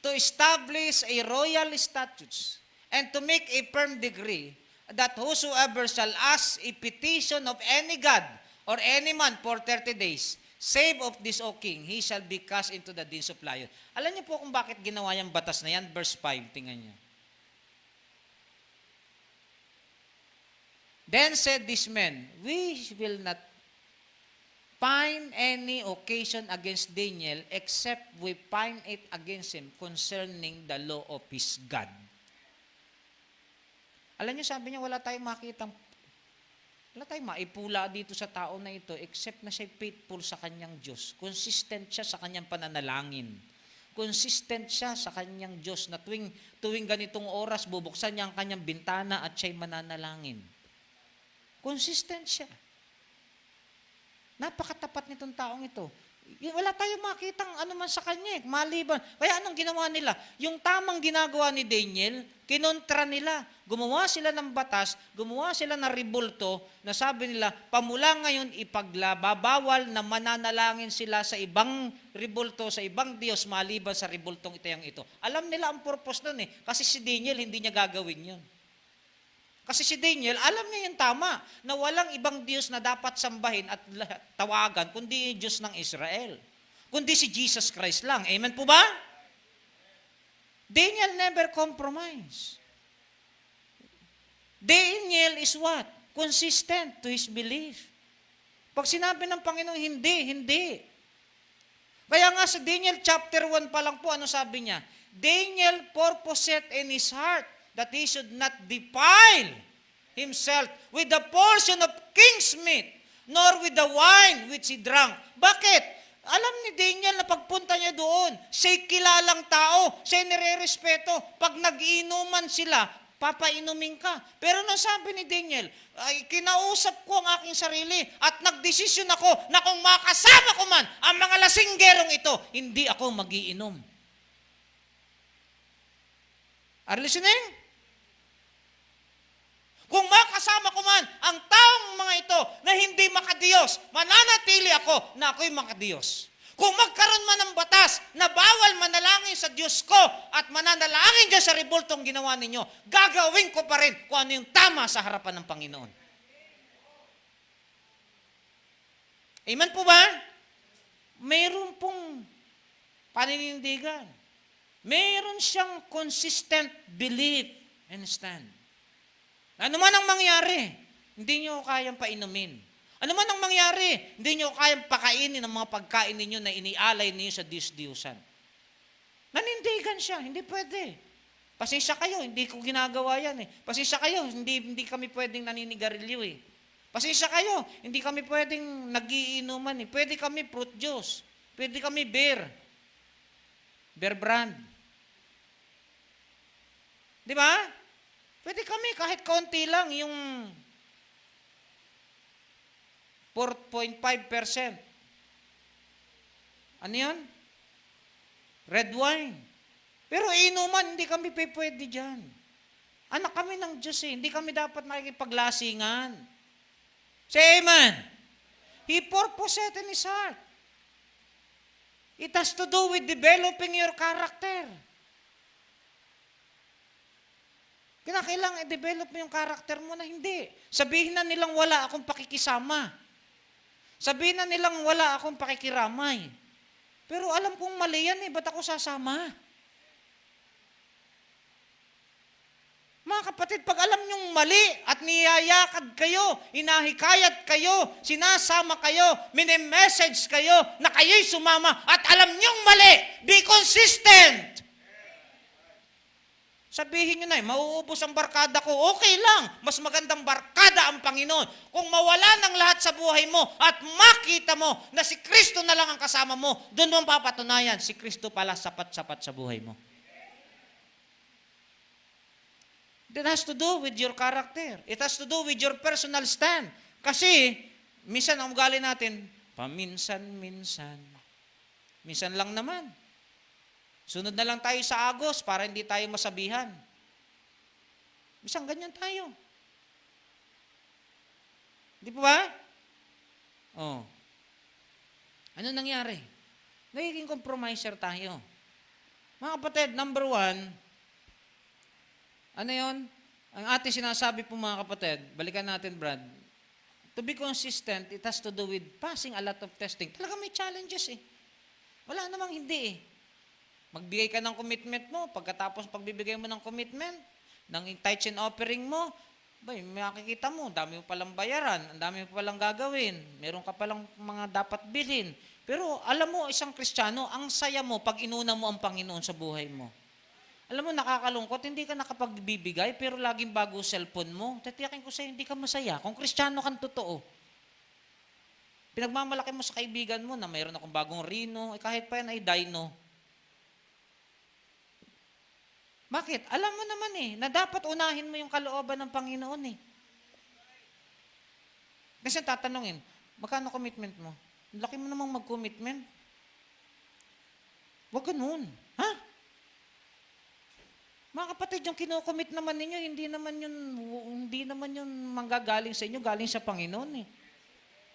to establish a royal statutes and to make a firm decree that whosoever shall ask a petition of any god or any man for 30 days, save of this, O king, he shall be cast into the dens of lions. Alam niyo po kung bakit ginawa yung batas na yan? Verse 5, tingnan niyo. Then said these men, we will not find any occasion against Daniel except we find it against him concerning the law of his God. Alam niyo, sabi niya, wala tayong maipula dito sa tao na ito except na siya faithful sa kanyang Diyos. Consistent siya sa kanyang pananalangin. Consistent siya sa kanyang Diyos na tuwing ganitong oras, bubuksan niya ang kanyang bintana at siya'y mananalangin. Consistent siya. Napakatapat nitong taong ito. Wala tayong makitang anuman sa kanya, maliban. Kaya anong ginawa nila? Yung tamang ginagawa ni Daniel, kinontra nila. Gumawa sila ng batas, gumawa sila ng ribulto, na sabi nila, pamula ngayon ipagbabawal na mananalangin sila sa ibang ribulto, sa ibang Diyos, maliban sa ribultong ito. Alam nila ang purpose nun eh. Kasi si Daniel, hindi niya gagawin yun. Kasi si Daniel, alam niya yung tama, na walang ibang Diyos na dapat sambahin at tawagan, kundi yung Diyos ng Israel. Kundi si Jesus Christ lang. Amen po ba? Daniel never compromised. Daniel is what? Consistent to his belief. Pag sinabi ng Panginoon, hindi. Kaya nga sa Daniel chapter 1 pa lang po, ano sabi niya? Daniel purposed in his heart that he should not defile himself with the portion of king's meat, nor with the wine which he drank. Bakit? Alam ni Daniel na pagpunta niya doon, siya'y kilalang tao, siya'y nire-respeto. Pag nag-iinuman sila, papainumin ka. Pero nung sabi ni Daniel, ay kinausap ko ang aking sarili at nagdesisyon ako na kung makasama ko man ang mga lasinggerong ito, hindi ako magiinom. Are you listening? Kung makasama ko man ang taong mga ito na hindi makadiyos, mananatili ako na ako'y makadiyos. Kung magkaroon man ng batas na bawal manalangin sa Diyos ko at mananalangin dyan sa rebultong ginawa ninyo, gagawin ko pa rin kung ano yung tama sa harapan ng Panginoon. Amen po ba? Mayroon pong paninindigan. Mayroon siyang consistent belief and stand. Ano man ang mangyari, hindi nyo kayang painumin. Ano man ang mangyari, hindi nyo kayang pakainin ang mga pagkain ninyo na inialay ninyo sa Diyos-Diyusan. Nanindigan siya, hindi pwede. Pasensya kayo, hindi ko ginagawa yan eh. Pasensya kayo, hindi kami pwedeng naninigarilyo eh. Pasensya kayo, hindi kami pwedeng nagiinuman eh. Pwede kami fruit juice. Pwede kami beer. Beer brand. Di ba? Pwede kami kahit kaunti lang, yung 4.5%. Ano yan? Red wine. Pero inuman, hindi kami pwede dyan. Anak kami ng Diyos eh. Hindi kami dapat nakikipaglasingan. Say amen. He purposed it in His heart. It has to do with developing your character. Kinakailangan i-develop mo yung karakter mo na hindi. Sabihin na nilang wala akong pakikisama. Sabihin na nilang wala akong pakikiramay. Pero alam kong mali yan eh, ba't ako sasama? Mga kapatid, pag alam nyong mali at niyayakad kayo, inahikayat kayo, sinasama kayo, mini-message kayo na kayo'y sumama at alam nyong mali, be consistent. Sabihin nyo na mauubos ang barkada ko, okay lang. Mas magandang barkada ang Panginoon. Kung mawala ng lahat sa buhay mo at makita mo na si Kristo na lang ang kasama mo, doon mo papatunayan, si Kristo pala sapat-sapat sa buhay mo. That has to do with your character. It has to do with your personal stand. Kasi, minsan ang ugali natin, paminsan-minsan. Minsan lang naman. Sunod na lang tayo sa agos para hindi tayo masabihan. Bisang ganyan tayo. Di ba? Oh. Ano nangyari? Nagiging compromiser tayo. Mga kapatid, number 1, ano yon? Ang ating sinasabi po mga kapatid, balikan natin Brad, to be consistent, it has to do with passing a lot of testing. Talaga may challenges eh. Wala namang hindi eh. Magbigay ka ng commitment mo, pagkatapos pagbibigay mo ng commitment, ng tithes and offering mo, makikita mo, dami mo palang bayaran, ang dami mo palang gagawin, meron ka palang mga dapat bilhin. Pero alam mo, isang Kristiyano, ang saya mo pag inuna mo ang Panginoon sa buhay mo. Alam mo, nakakalungkot, hindi ka nakapagbibigay, pero laging bago cellphone mo. Tatiyakin ko sa'yo, hindi ka masaya. Kung Kristiyano kang totoo, pinagmamalaki mo sa kaibigan mo na mayroon akong bagong Reno, kahit pa yan ay Dino. Bakit? Alam mo naman eh, na dapat unahin mo yung kalooban ng Panginoon eh. Kasi tatanungin, magkano commitment mo? Laki mo namang mag-commitment. Huwag ganun. Ha? Mga kapatid, yung kinocommit naman ninyo, hindi naman yun manggagaling sa inyo, galing sa Panginoon eh.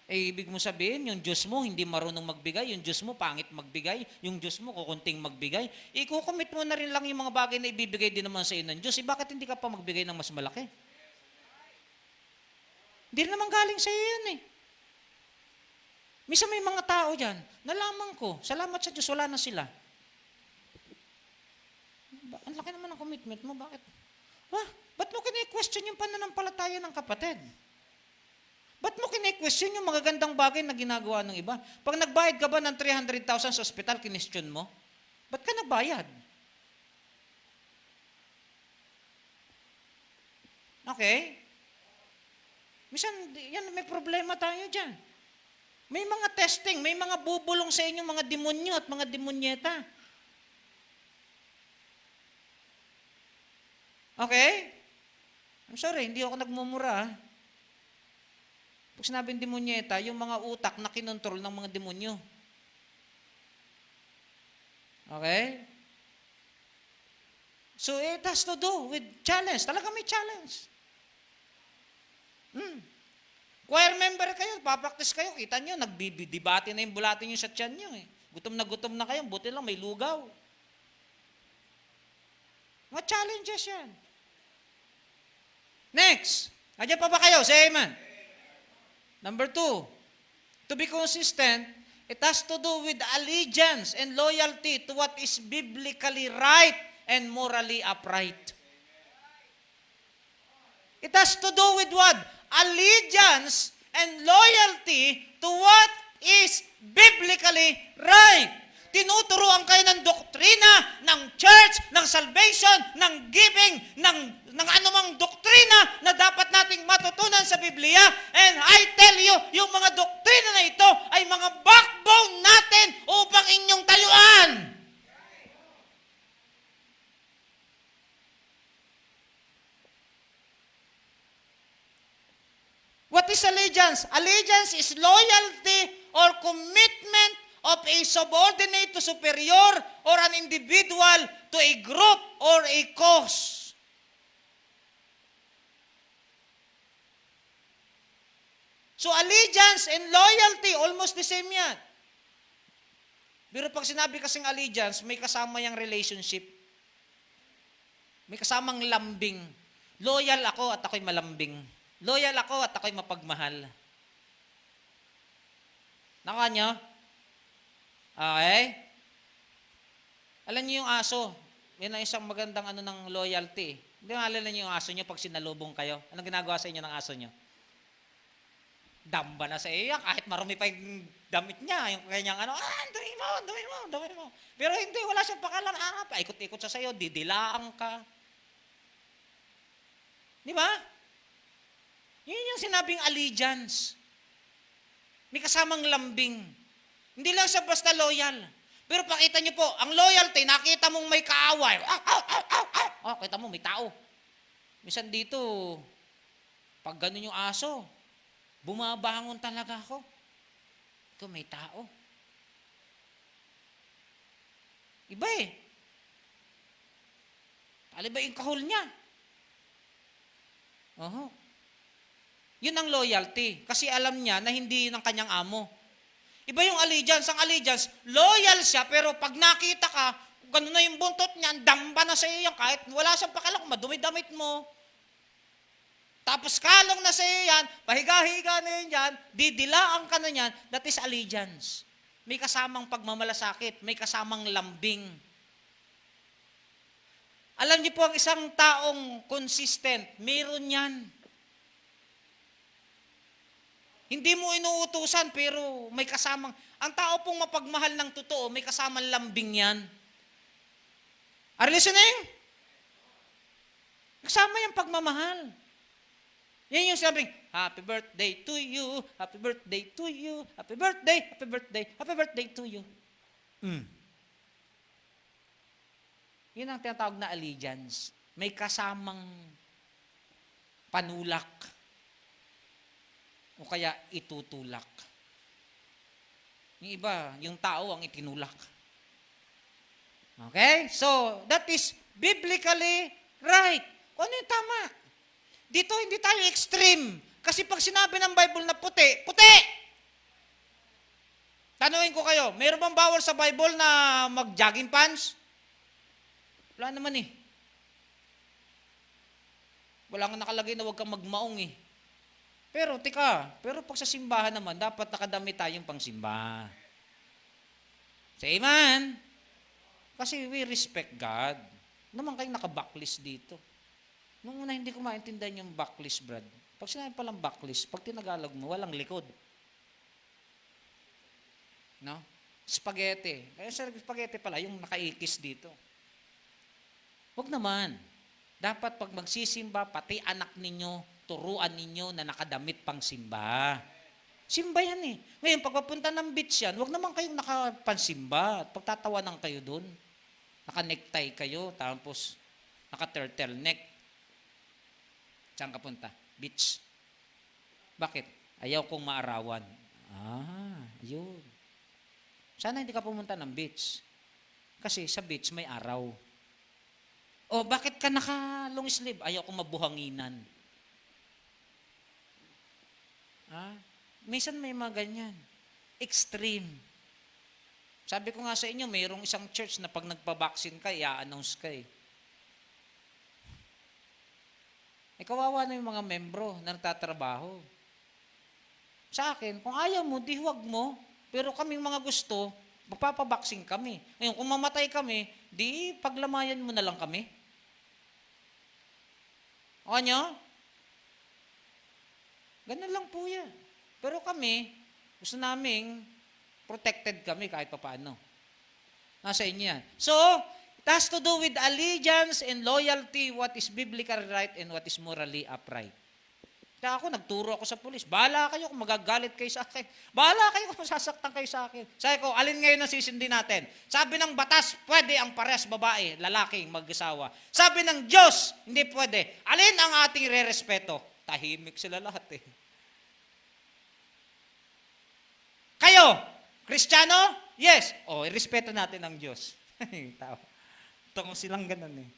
Ibig mo sabihin, yung Diyos mo hindi marunong magbigay, yung Diyos mo pangit magbigay, yung Diyos mo kukunting magbigay. Ikukommit mo na rin lang yung mga bagay na ibibigay din naman sa iyo ng Diyos. Bakit hindi ka pa magbigay ng mas malaki? Hindi naman galing sa iyo yan eh. Minsan may mga tao dyan, nalaman ko, salamat sa Diyos, wala na sila. Ang laki naman ng commitment mo, bakit? Ba't mo kini-question yung pananampalataya ng kapatid? Ba't mo kine-question yung magagandang bagay na ginagawa ng iba? Pag nagbayad ka ba ng 300,000 sa ospital, kinestyon mo? Ba't ka nagbayad? Okay? Minsan, yan, may problema tayo dyan. May mga testing, may mga bubulong sa inyo mga demonyo at mga demonyeta. Okay? I'm sorry, hindi ako nagmumura. Pag sinabing demonyeta, yung mga utak na kinontrol ng mga demonyo. Okay? So it has to do with challenge. Talaga may challenge. Choir member kayo, papraktis kayo, kita nyo, nagbibidibati na yung bulatin nyo sa tiyan nyo. Gutom na kayo, buti lang may lugaw. Mga challenges yan. Next. Nandiyan pa ba kayo? Say amen. Number 2, to be consistent, it has to do with allegiance and loyalty to what is biblically right and morally upright. It has to do with what? Allegiance and loyalty to what is biblically right. Tinuturuan kayo ng doktrina, ng church, ng salvation, ng giving, ng anumang doktrina na dapat nating matutunan sa Biblia. And I tell you, yung mga doktrina na ito ay mga backbone natin upang inyong tayuan. What is allegiance? Allegiance is loyalty or commitment of a subordinate to superior or an individual to a group or a cause. So allegiance and loyalty, almost the same yan. Pero pag sinabi kasing allegiance, may kasama yung relationship. May kasamang lambing. Loyal ako at ako'y malambing. Loyal ako at ako'y mapagmahal. Nakuha nyo? Okay? Alam niyo yung aso. Yan ang isang magandang ng loyalty. Hindi mo alala niyo yung aso niyo pag sinalubong kayo. Anong ginagawa sa inyo ng aso niyo? Damba na sa iyo. Kahit marumi pa yung damit niya. Yung kanyang dumi mo. Pero hindi, wala siyang pakalan. Paikot-ikot sa iyo. Didilaan ka. Di ba? Yun yung sinabing allegiance. May kasamang lambing. Hindi lang siya basta loyal. Pero pakita niyo po, ang loyalty, nakita mong may kaaway. Kita mo, may tao. Minsan dito, pag ganun yung aso, bumabangon talaga ako. Ito, may tao. Iba eh. Taliba yung kahol niya. Yun ang loyalty. Kasi alam niya na hindi yun ang kanyang amo. Iba yung allegiance. Ang allegiance, loyal siya, pero pag nakita ka, gano'n na yung buntot niya, damba na sa iyo yan, kahit wala siyang pakialam kung madumi-damit mo. Tapos kalong na sa iyo yan, pahiga-higa na yun yan, didilaan ka na yan, that is allegiance. May kasamang pagmamalasakit, may kasamang lambing. Alam niyo po, ang isang taong consistent, meron yan. Hindi mo inuutusan, pero may kasamang, ang tao pong mapagmahal ng totoo, may kasamang lambing yan. Are you listening? Kasama yung pagmamahal. Yan yung sabing, happy birthday to you, happy birthday to you, happy birthday, happy birthday, happy birthday to you. Yun ang tinatawag na allegiance. May kasamang panulak. O kaya itutulak. Yung iba, yung tao ang itinulak. Okay? So, that is biblically right. Ano yung tama? Dito, hindi tayo extreme. Kasi pag sinabi ng Bible na puti, puti! Tanungin ko kayo, mayroon bang bawal sa Bible na mag-jogging pants? Wala naman eh. Wala nga nakalagay na huwag kang magmaong eh. Pero pag sa simbahan naman, dapat nakadami tayong pangsimba. Say amen. Kasi we respect God. Naman kayong naka-backlist dito. Nung una hindi ko maintindihan yung backlist, Brad. Pag sinabi palang backlist, pag tinagalog mo, walang likod. No? Spaghetti. Kaya sa spaghetti pala, yung nakaikis dito. Huwag naman. Dapat pag magsisimba, pati anak ninyo, turuan ninyo na nakadamit pang simba. Simba yan eh. Ngayon, pag papunta ng beach yan, huwag naman kayong nakapansimba. Pagtatawanan kayo dun. Naka-necktie kayo, tapos naka-turtleneck. Saan ka punta? Beach. Bakit? Ayaw kong maarawan. Yun. Sana hindi ka pumunta ng beach. Kasi sa beach may araw. O, bakit ka naka-long sleeve? Ayaw kong mabuhanginan. Minsan may mga ganyan. Extreme. Sabi ko nga sa inyo, mayroong isang church na pag nagpa-vaccine ka, i-announce ka eh. Kawawa na yung mga membro na nagtatrabaho. Sa akin, kung ayaw mo, di huwag mo. Pero kaming mga gusto, magpapabaksin kami. Ngayon, kung mamatay kami, di paglamayan mo na lang kami. O nyo? Ganun lang po yan. Pero kami, gusto naming protected kami kahit papaano. Nasa inyo yan. So, it has to do with allegiance and loyalty, what is biblically right and what is morally upright. Kaya ako, nagturo ako sa pulis. Bahala kayo kung magagalit kayo sa akin. Bahala kayo kung sasaktan kayo sa akin. Sabi ko, alin ngayon ang sisindi natin? Sabi ng batas, pwede ang parehas babae, lalaking mag-asawa. Sabi ng Diyos, hindi pwede. Alin ang ating re-respeto? Tahimik sila lahat eh. Kayo, Kristiyano? Yes. Irespeto natin ang Diyos. Tao. Tungo silang ganun eh.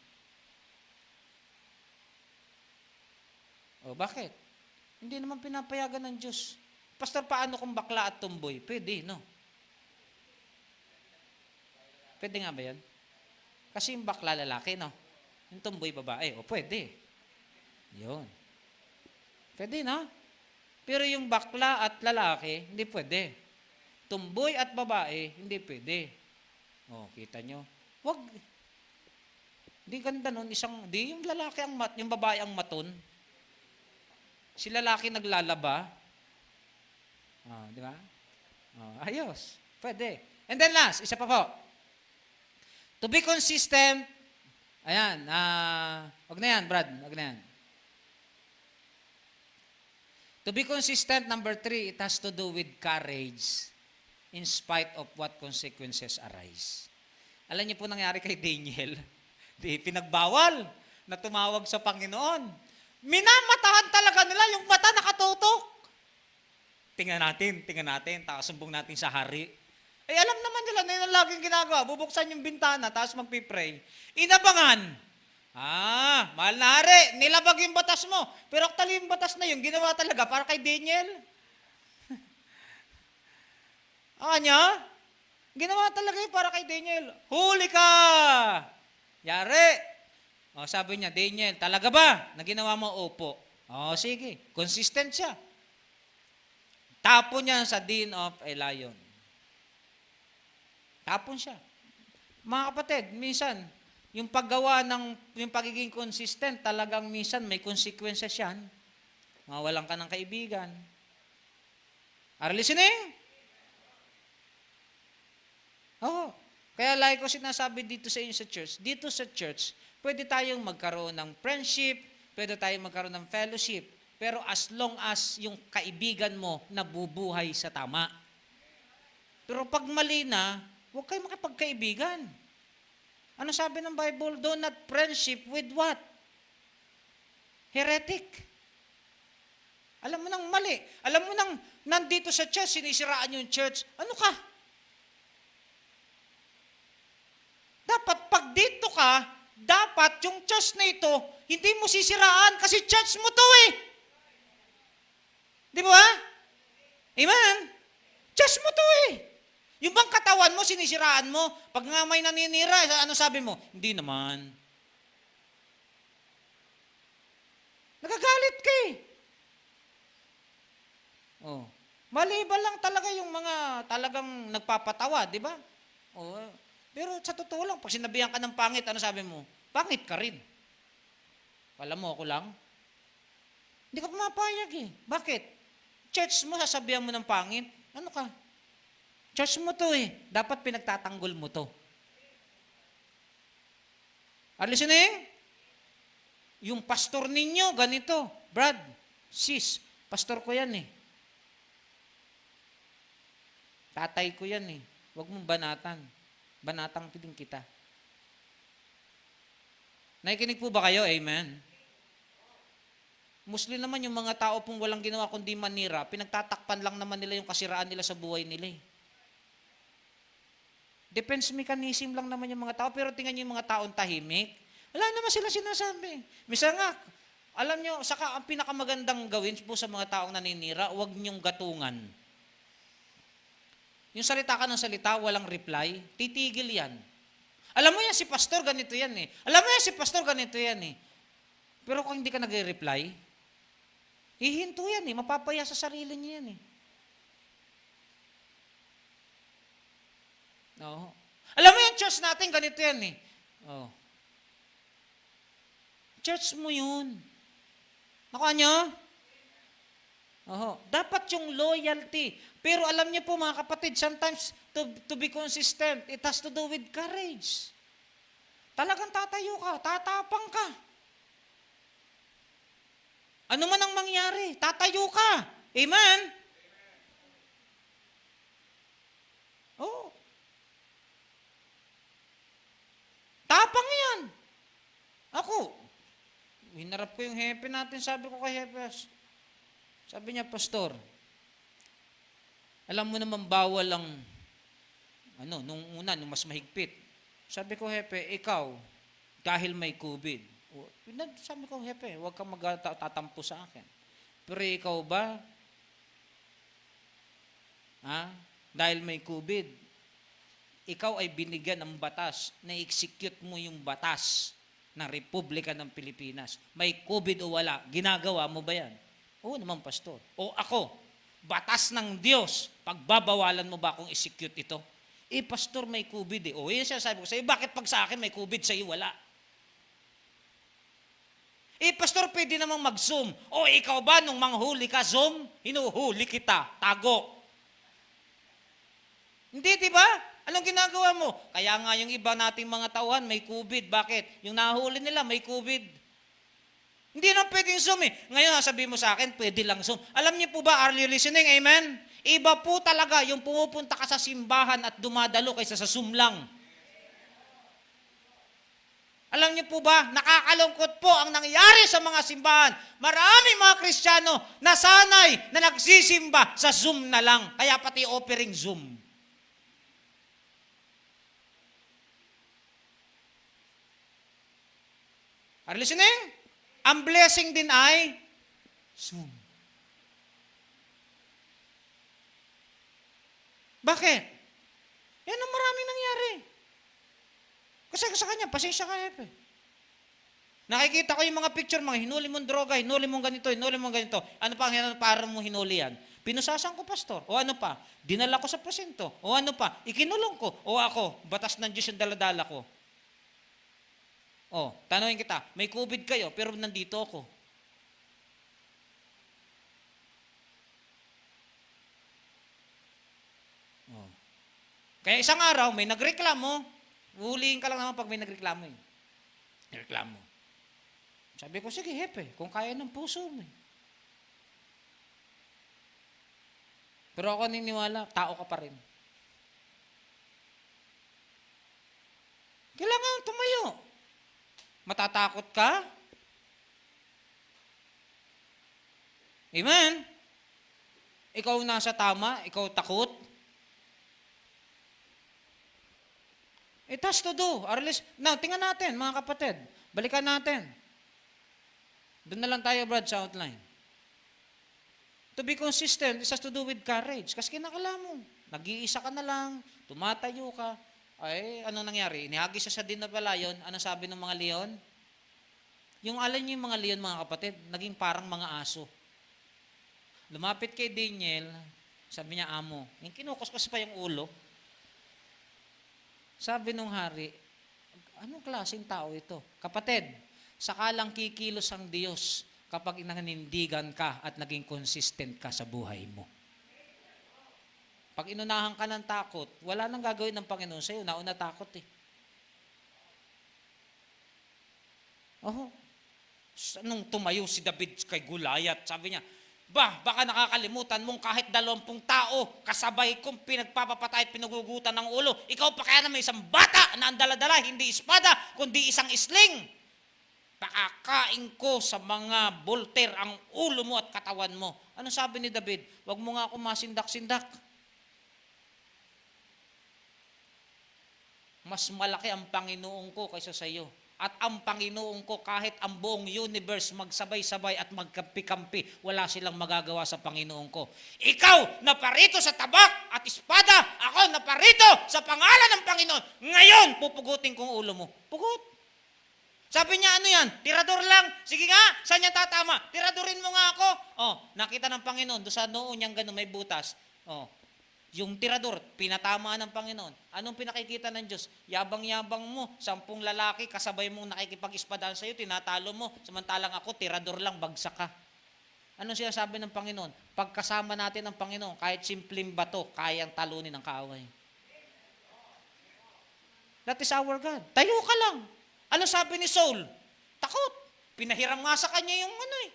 Bakit? Hindi naman pinapayagan ng Diyos. Pastor, paano kung bakla at tumboy? Pwede, no? Pwede nga ba yan? Kasi yung bakla lalaki, no? Yung tumboy babae, pwede. Yun. Pwede, no? Pero yung bakla at lalaki, hindi pwede. Tumboy at babae, hindi pwede. Kita nyo? Wag. Hindi ganda nun. Di yung lalaki yung babae ang maton. Si lalaki naglalaba. Di ba? Ayos. Pwede. And then last, isa pa po. To be consistent, ayan, wag na yan, Brad, wag na yan. To be consistent, number 3, it has to do with courage in spite of what consequences arise. Alam niyo po nangyari kay Daniel, pinagbawal na tumawag sa Panginoon. Minamatahan talaga nila, yung mata nakatutok. Tingnan natin, tapos sumbong natin sa hari. Alam naman nila na yun ang laging ginagawa. Bubuksan yung bintana, tapos magpipray. Inabangan. Mahal na hari, nilabag yung batas mo. Pero actually yung batas na yun, ginawa talaga para kay Daniel. Ginawa talaga yun para kay Daniel. Huli ka! Yari! Sabi niya, Daniel, talaga ba? Na ginawa mo, opo. Sige. Consistent siya. Tapon niya sa den of a lion. Tapon siya. Mga kapatid, minsan, yung pagiging consistent, talagang minsan may consequences yan. Mawalan ka ng kaibigan. Are you listening? Kaya like ko sinasabi dito sa inyo sa church, pwede tayong magkaroon ng friendship, pwede tayong magkaroon ng fellowship, pero as long as yung kaibigan mo nabubuhay sa tama. Pero pag mali na, huwag kayo makipagkaibigan. Ano sabi ng Bible? Do not friendship with what? Heretic. Alam mo nang mali. Alam mo nang nandito sa church, sinisiraan yung church. Ano ka? Dapat pag dito ka, dapat yung church na ito, hindi mo sisiraan kasi church mo to eh. Di ba? Amen? Church mo to eh. Yung bang katawan mo, sinisiraan mo, pag nga may naninira, ano sabi mo? Hindi naman. Nagagalit ka eh. Maliba lang talaga yung mga talagang nagpapatawa, di ba? Pero sa totoo lang, pag sinabihan ka ng pangit, ano sabi mo? Pangit ka rin. Alam mo, ako lang. Hindi ka pumapayag eh. Bakit? Church mo, sasabihan mo ng pangit. Ano ka? Church mo to eh. Dapat pinagtatanggol mo to. Are you listening? Yung pastor ninyo, ganito. Brad, sis, pastor ko yan eh. Tatay ko yan eh. Huwag mong banatan. Banatang din kita. Nakikinig po ba kayo? Amen. Muslim naman yung mga tao pong walang ginawa kundi manira, pinagtatakpan lang naman nila yung kasiraan nila sa buhay nila eh. Defense mechanism lang naman yung mga tao, pero tingnan nyo yung mga taong tahimik. Wala naman sila sinasabi. Misa nga, alam nyo, saka ang pinakamagandang gawin po sa mga taong naninira, huwag nyong gatungan. Yung salita ka ng salita, walang reply, titigil yan. Alam mo yan, si pastor ganito yan eh. Alam mo yan, si pastor ganito yan eh. Pero kung hindi ka nagre-reply, hihinto yan eh, mapapaya sa sarili niya yan eh. No. Alam mo yan, church natin, ganito yan eh. Oh. Church mo yun. Nakuha nyo? Dapat yung loyalty. Pero alam niyo po mga kapatid, sometimes to be consistent, it has to do with courage. Talagang tatayo ka, tatapang ka. Ano man ang mangyari, tatayo ka. Amen? Oh. Tapang yan. Ako, hinarap ko yung hepe natin, sabi ko kay hepe, sabi niya, pastor, alam mo naman bawal ang, nung una, nung mas mahigpit. Sabi ko, hepe, ikaw, dahil may COVID, sabi ko, hepe, huwag kang magtatampo sa akin. Pero ikaw ba, dahil may COVID, ikaw ay binigyan ng batas na execute mo yung batas ng Republika ng Pilipinas. May COVID o wala, ginagawa mo ba yan? Oo naman, pastor. O ako, batas ng Diyos, pagbabawalan mo ba akong execute ito? Pastor, may COVID eh. O, yun siya sabi ko sa'yo, bakit pag sa akin may COVID, sa'yo wala? Pastor, pwede namang mag-Zoom. O, ikaw ba, nung manghuli ka, Zoom? Hinuhuli kita, tago. Hindi, di ba? Anong ginagawa mo? Kaya nga yung iba nating mga tauhan, may COVID. Bakit? Yung nahuli nila, may COVID. Hindi na pwedeng Zoom eh. Ngayon, sabihin mo sa akin, pwede lang Zoom. Alam niyo po ba, are you listening? Amen? Iba po talaga yung pumupunta ka sa simbahan at dumadalo kaysa sa Zoom lang. Alam niyo po ba, nakakalungkot po ang nangyari sa mga simbahan. Maraming mga Kristiyano na sanay na nagsisimba sa Zoom na lang. Kaya pati offering Zoom. Are you listening? Ang blessing din ay Zoom. Bakit? Yan ang maraming nangyari. Kasi sa kanya, pasensya ka, hepe. Nakikita ko yung mga picture, mga hinuli mong droga, hinuli mong ganito, hinuli mong ganito. Ano pa ang para mong hinuli yan? Pinusasan ko, pastor. O ano pa? Dinala ko sa presinto. O ano pa? Ikinulong ko. O ako, batas ng Diyos yung daladala ko. O, tanongin kita, may COVID kayo, pero nandito ako. O. Kaya isang araw, may nagreklamo, uhulihin ka lang naman pag may nagreklamo eh. Nagreklamo. Sabi ko, sige, hepe, kung kaya ng puso mo eh. Pero ako niniwala, tao ka pa rin. Kailangan tumayo. Matatakot ka? Amen? Ikaw nasa tama, ikaw takot. It has to do. Now, tingnan natin, mga kapatid. Balikan natin. Doon na lang tayo, Brad, sa outline. To be consistent, it has to do with courage. Kasi kinakala mo, nag-iisa ka na lang, tumatayo ka. Ay, anong nangyari? Inihagis siya sa din na palayon. Ano sabi ng mga leon? Yung alam niyo yung mga leon, mga kapatid, naging parang mga aso. Lumapit kay Daniel, sabi niya, amo, yung kinukuskus pa yung ulo. Sabi nung hari, anong klaseng tao ito? Kapatid, sakalang kikilos ang Diyos kapag inanindigan ka at naging consistent ka sa buhay mo. Pag inunahan ka ng takot, wala nang gagawin ng Panginoon sa'yo. Nauna takot eh. Nung tumayo si David kay Goliath, sabi niya, baka nakakalimutan mong kahit 20 tao kasabay kong pinagpapapatay at pinugugutan ng ulo. Ikaw pa kaya naman isang bata na ang dala-dala, hindi espada, kundi isang isling. Pakakain ko sa mga bolter ang ulo mo at katawan mo. Ano sabi ni David? Huwag mo nga ako masindak-sindak. Mas malaki ang Panginoon ko kaysa sa iyo. At ang Panginoon ko, kahit ang buong universe magsabay-sabay at magkampi-kampi, wala silang magagawa sa Panginoon ko. Ikaw na parito sa tabak at espada, ako na parito sa pangalan ng Panginoon. Ngayon, pupugutin kong ulo mo. Pugut. Sabi niya, ano yan? Tirador lang. Sige nga, saan niya tatama? Tiradorin mo nga ako. Oh, nakita ng Panginoon, doon sa noo niyang gano'n may butas. Oh, yung tirador, pinatamaan ng Panginoon. Anong pinakikita ng Diyos? Yabang-yabang mo, 10 lalaki, kasabay mong nakikipag-ispadaan sa'yo, tinatalo mo. Samantalang ako, tirador lang, bagsak ka. Anong sinasabi ng Panginoon? Pagkasama natin ng Panginoon, kahit simpleng bato, kayang talunin ng kaaway. That is our God. Tayo ka lang. Ano sabi ni Saul? Takot. Pinahiram nga sa kanya yung ano eh.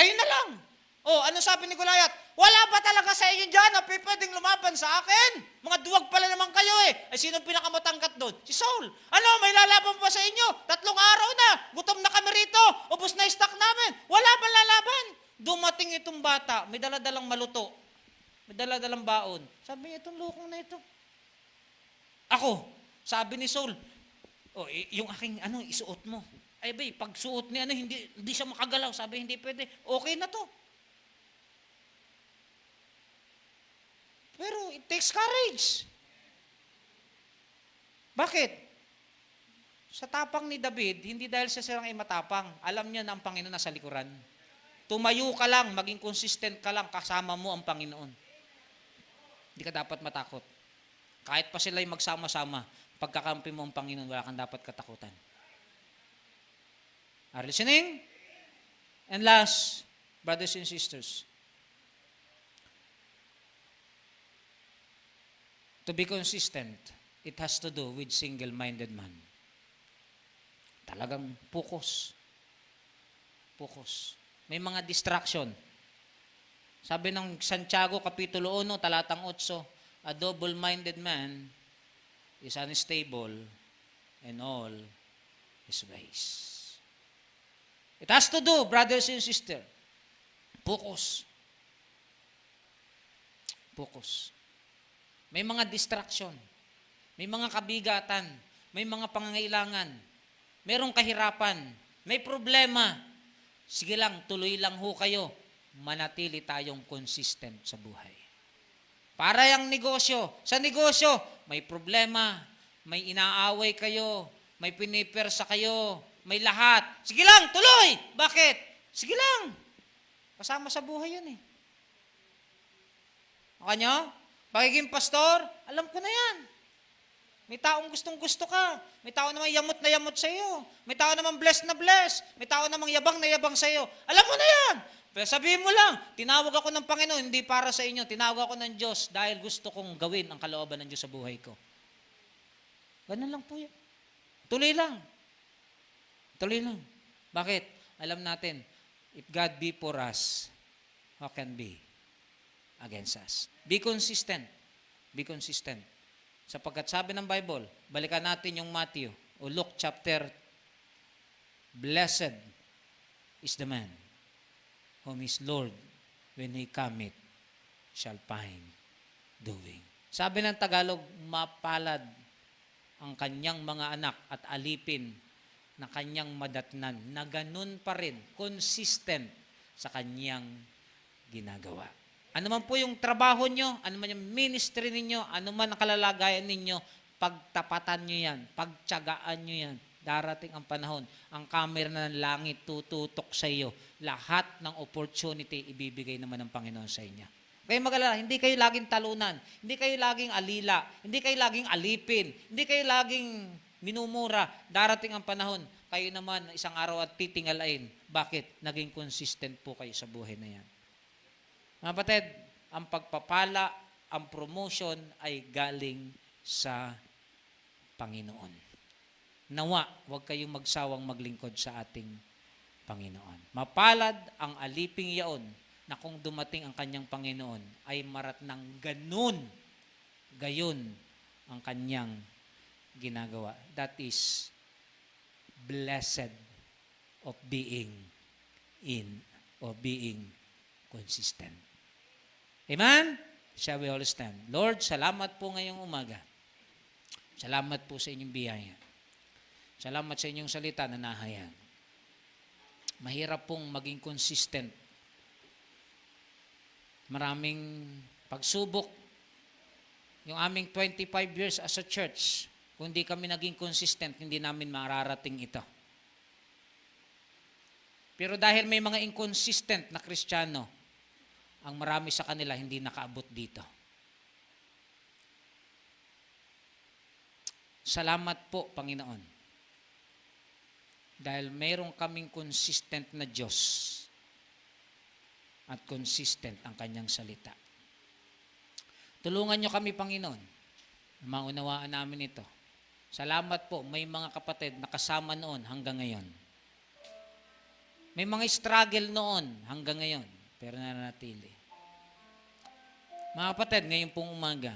Kayo na lang. Oh, ano sabi ni Goliath? Wala ba talaga sa inyo dyan na pwedeng lumaban sa akin? Mga duwag pala naman kayo eh. Ay, sino pinakamatangkat doon? Si Saul. Ano, may lalaban pa sa inyo? 3 araw na. Gutom na kami rito. Ubus na stock namin. Wala ba lalaban? Dumating itong bata. May daladalang maluto. May daladalang baon. Sabi niya, itong lukong na ito. Ako, sabi ni Saul, oh, yung aking isuot mo. Ay bay, pag suot ni hindi siya makagalaw. Sabi, hindi pwede. Okay na to. Pero it takes courage. Bakit? Sa tapang ni David, hindi dahil sa silang ay matapang. Alam niya na ang Panginoon nasa likuran. Tumayo ka lang, maging consistent ka lang, kasama mo ang Panginoon. Hindi ka dapat matakot. Kahit pa sila'y magsama-sama, pagkakampi mo ang Panginoon, wala kang dapat katakutan. Are you listening? And last, brothers and sisters, to be consistent, it has to do with single-minded man. Talagang focus. Focus. May mga distraction. Sabi ng Santiago, Kapitulo 1, talatang 8, a double-minded man is unstable in all his ways. It has to do, brothers and sisters, focus. Focus. May mga distraction, may mga kabigatan, may mga pangangailangan, merong kahirapan, may problema. Sige lang, tuloy lang ho kayo. Manatili tayong consistent sa buhay. Para yung negosyo. Sa negosyo, may problema, may inaaway kayo, may pinipersa kayo, may lahat. Sige lang, tuloy! Bakit? Sige lang. Kasama sa buhay yan eh. O kanyo? Pagiging pastor, alam ko na yan. May taong gustong-gusto ka. May tao namang yamot na yamot sa iyo. May tao namang blessed na blessed. May tao namang yabang na yabang sa iyo. Alam mo na yan. Pero sabihin mo lang, tinawag ako ng Panginoon, hindi para sa inyo. Tinawag ako ng Diyos dahil gusto kong gawin ang kalooban ng Diyos sa buhay ko. Ganun lang po yan. Tuloy lang. Tuloy lang. Bakit? Alam natin, if God be for us, who can be against us? Be consistent. Be consistent. Sapagkat sabi ng Bible, balikan natin yung Matthew o Luke chapter, blessed is the man whom his Lord, when he cometh, shall find doing. Sabi ng Tagalog, mapalad ang kanyang mga anak at alipin na kanyang madatnan, na ganun pa rin, consistent sa kanyang ginagawa. Ano man po yung trabaho nyo, ano man yung ministry ninyo, ano man ang kalalagayan ninyo, pagtapatan nyo yan, pagtiyagaan nyo yan. Darating ang panahon, ang camera ng langit tututok sa iyo. Lahat ng opportunity ibibigay naman ng Panginoon sa inyo. Kaya mag-alala, hindi kayo laging talunan, hindi kayo laging alila, hindi kayo laging alipin, hindi kayo laging minumura. Darating ang panahon, kayo naman isang araw at titingalain. Bakit? Naging consistent po kayo sa buhay na yan. Mga kapatid, ang pagpapala, ang promotion ay galing sa Panginoon. Nawa, huwag kayong magsawang maglingkod sa ating Panginoon. Mapalad ang aliping yaon na kung dumating ang kanyang Panginoon ay marat ng ganun, gayon ang kanyang ginagawa. That is blessed of being consistent. Amen? Shall we all stand? Lord, salamat po ngayong umaga. Salamat po sa inyong biyaya. Salamat sa inyong salita na nahayag. Mahirap pong maging consistent. Maraming pagsubok. Yung aming 25 years as a church, kung hindi kami naging consistent, hindi namin mararating ito. Pero dahil may mga inconsistent na Kristiyano, ang marami sa kanila hindi nakaabot dito. Salamat po, Panginoon. Dahil mayroong kaming consistent na Diyos at consistent ang kanyang salita. Tulungan niyo kami, Panginoon, maunawaan namin ito. Salamat po, may mga kapatid na kasama noon hanggang ngayon. May mga struggle noon hanggang ngayon, pero nananatili. Mga kapatid, ngayon pong umaga,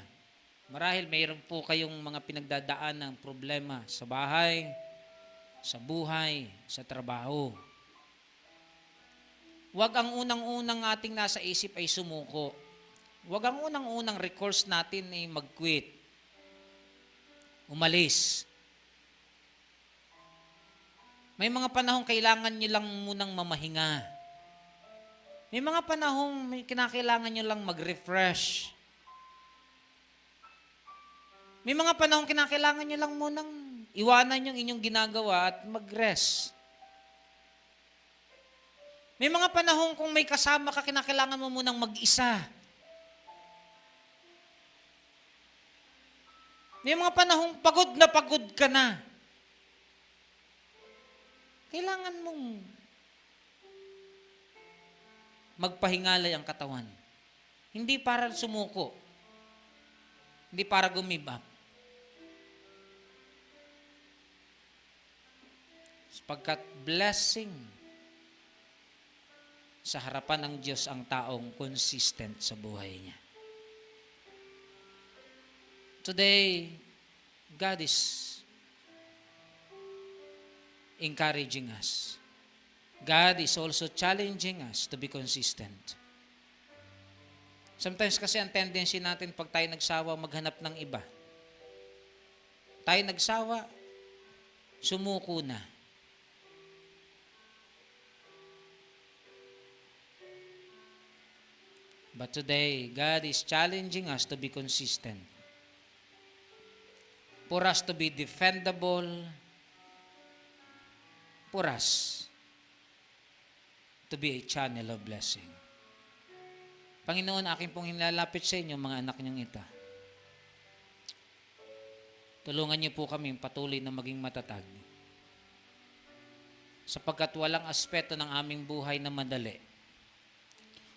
marahil mayroon po kayong mga pinagdadaan ng problema sa bahay, sa buhay, sa trabaho. Huwag ang unang-unang ating nasa isip ay sumuko. Huwag ang unang-unang recourse natin ay mag-quit. Umalis. May mga panahong kailangan nyo lang munang mamahinga. May mga panahong kinakailangan nyo lang mag-refresh. May mga panahong kinakailangan nyo lang munang iwanan yung inyong ginagawa at mag-rest. May mga panahon kung may kasama ka, kinakailangan mo munang mag-isa. May mga panahong pagod ka na. Kailangan mong magpahingalay ang katawan. Hindi para sumuko. Hindi para gumibap. Pagkat blessing sa harapan ng Diyos ang taong consistent sa buhay niya. Today, God is encouraging us. God is also challenging us to be consistent. Sometimes kasi ang tendency natin pag tayo nagsawa maghanap ng iba. Tayo nagsawa, sumuko na. But today, God is challenging us to be consistent. For us to be defendable. For us to be a channel of blessing. Panginoon, aking pong hinlalapit sa inyo, mga anak niyong ito. Tulungan niyo po kami patuloy na maging matatag. Sapagkat walang aspeto ng aming buhay na madali.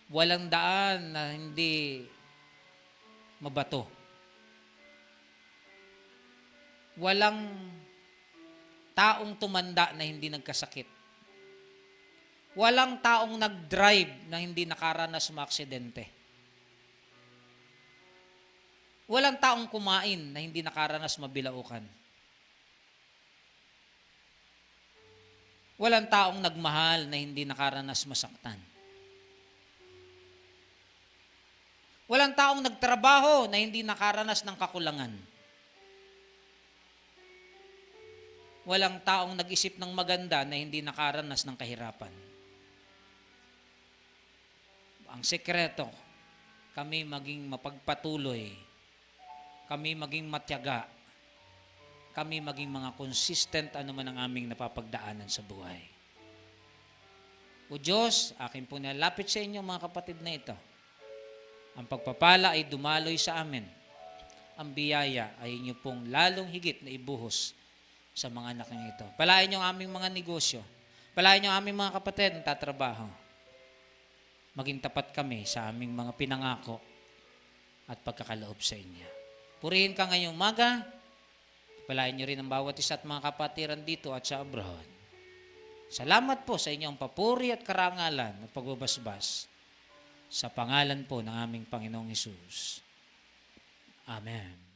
Walang daan na hindi mabato. Walang taong tumanda na hindi nagkasakit. Walang taong nag-drive na hindi nakaranas maaksidente. Walang taong kumain na hindi nakaranas mabilaukan. Walang taong nagmahal na hindi nakaranas masaktan. Walang taong nagtrabaho na hindi nakaranas ng kakulangan. Walang taong nag-isip ng maganda na hindi nakaranas ng kahirapan. Ang sekreto, kami maging mapagpatuloy, kami maging matyaga, kami maging mga consistent anuman ang aming napapagdaanan sa buhay. O Diyos, akin po nalapit sa inyo mga kapatid na ito. Ang pagpapala ay dumaloy sa amin. Ang biyaya ay inyo pong lalong higit na ibuhos sa mga anak niyo ito. Palain niyo ang aming mga negosyo. Palain niyo ang aming mga kapatid na tatrabaho. Maging tapat kami sa aming mga pinangako at pagkakaloob sa inyo. Purihin ka ngayong umaga. Palain niyo rin ang bawat isa at mga kapatiran dito at sa abroad. Salamat po sa inyong papuri at karangalan at pagbabasbas. Sa pangalan po ng aming Panginoong Hesus. Amen.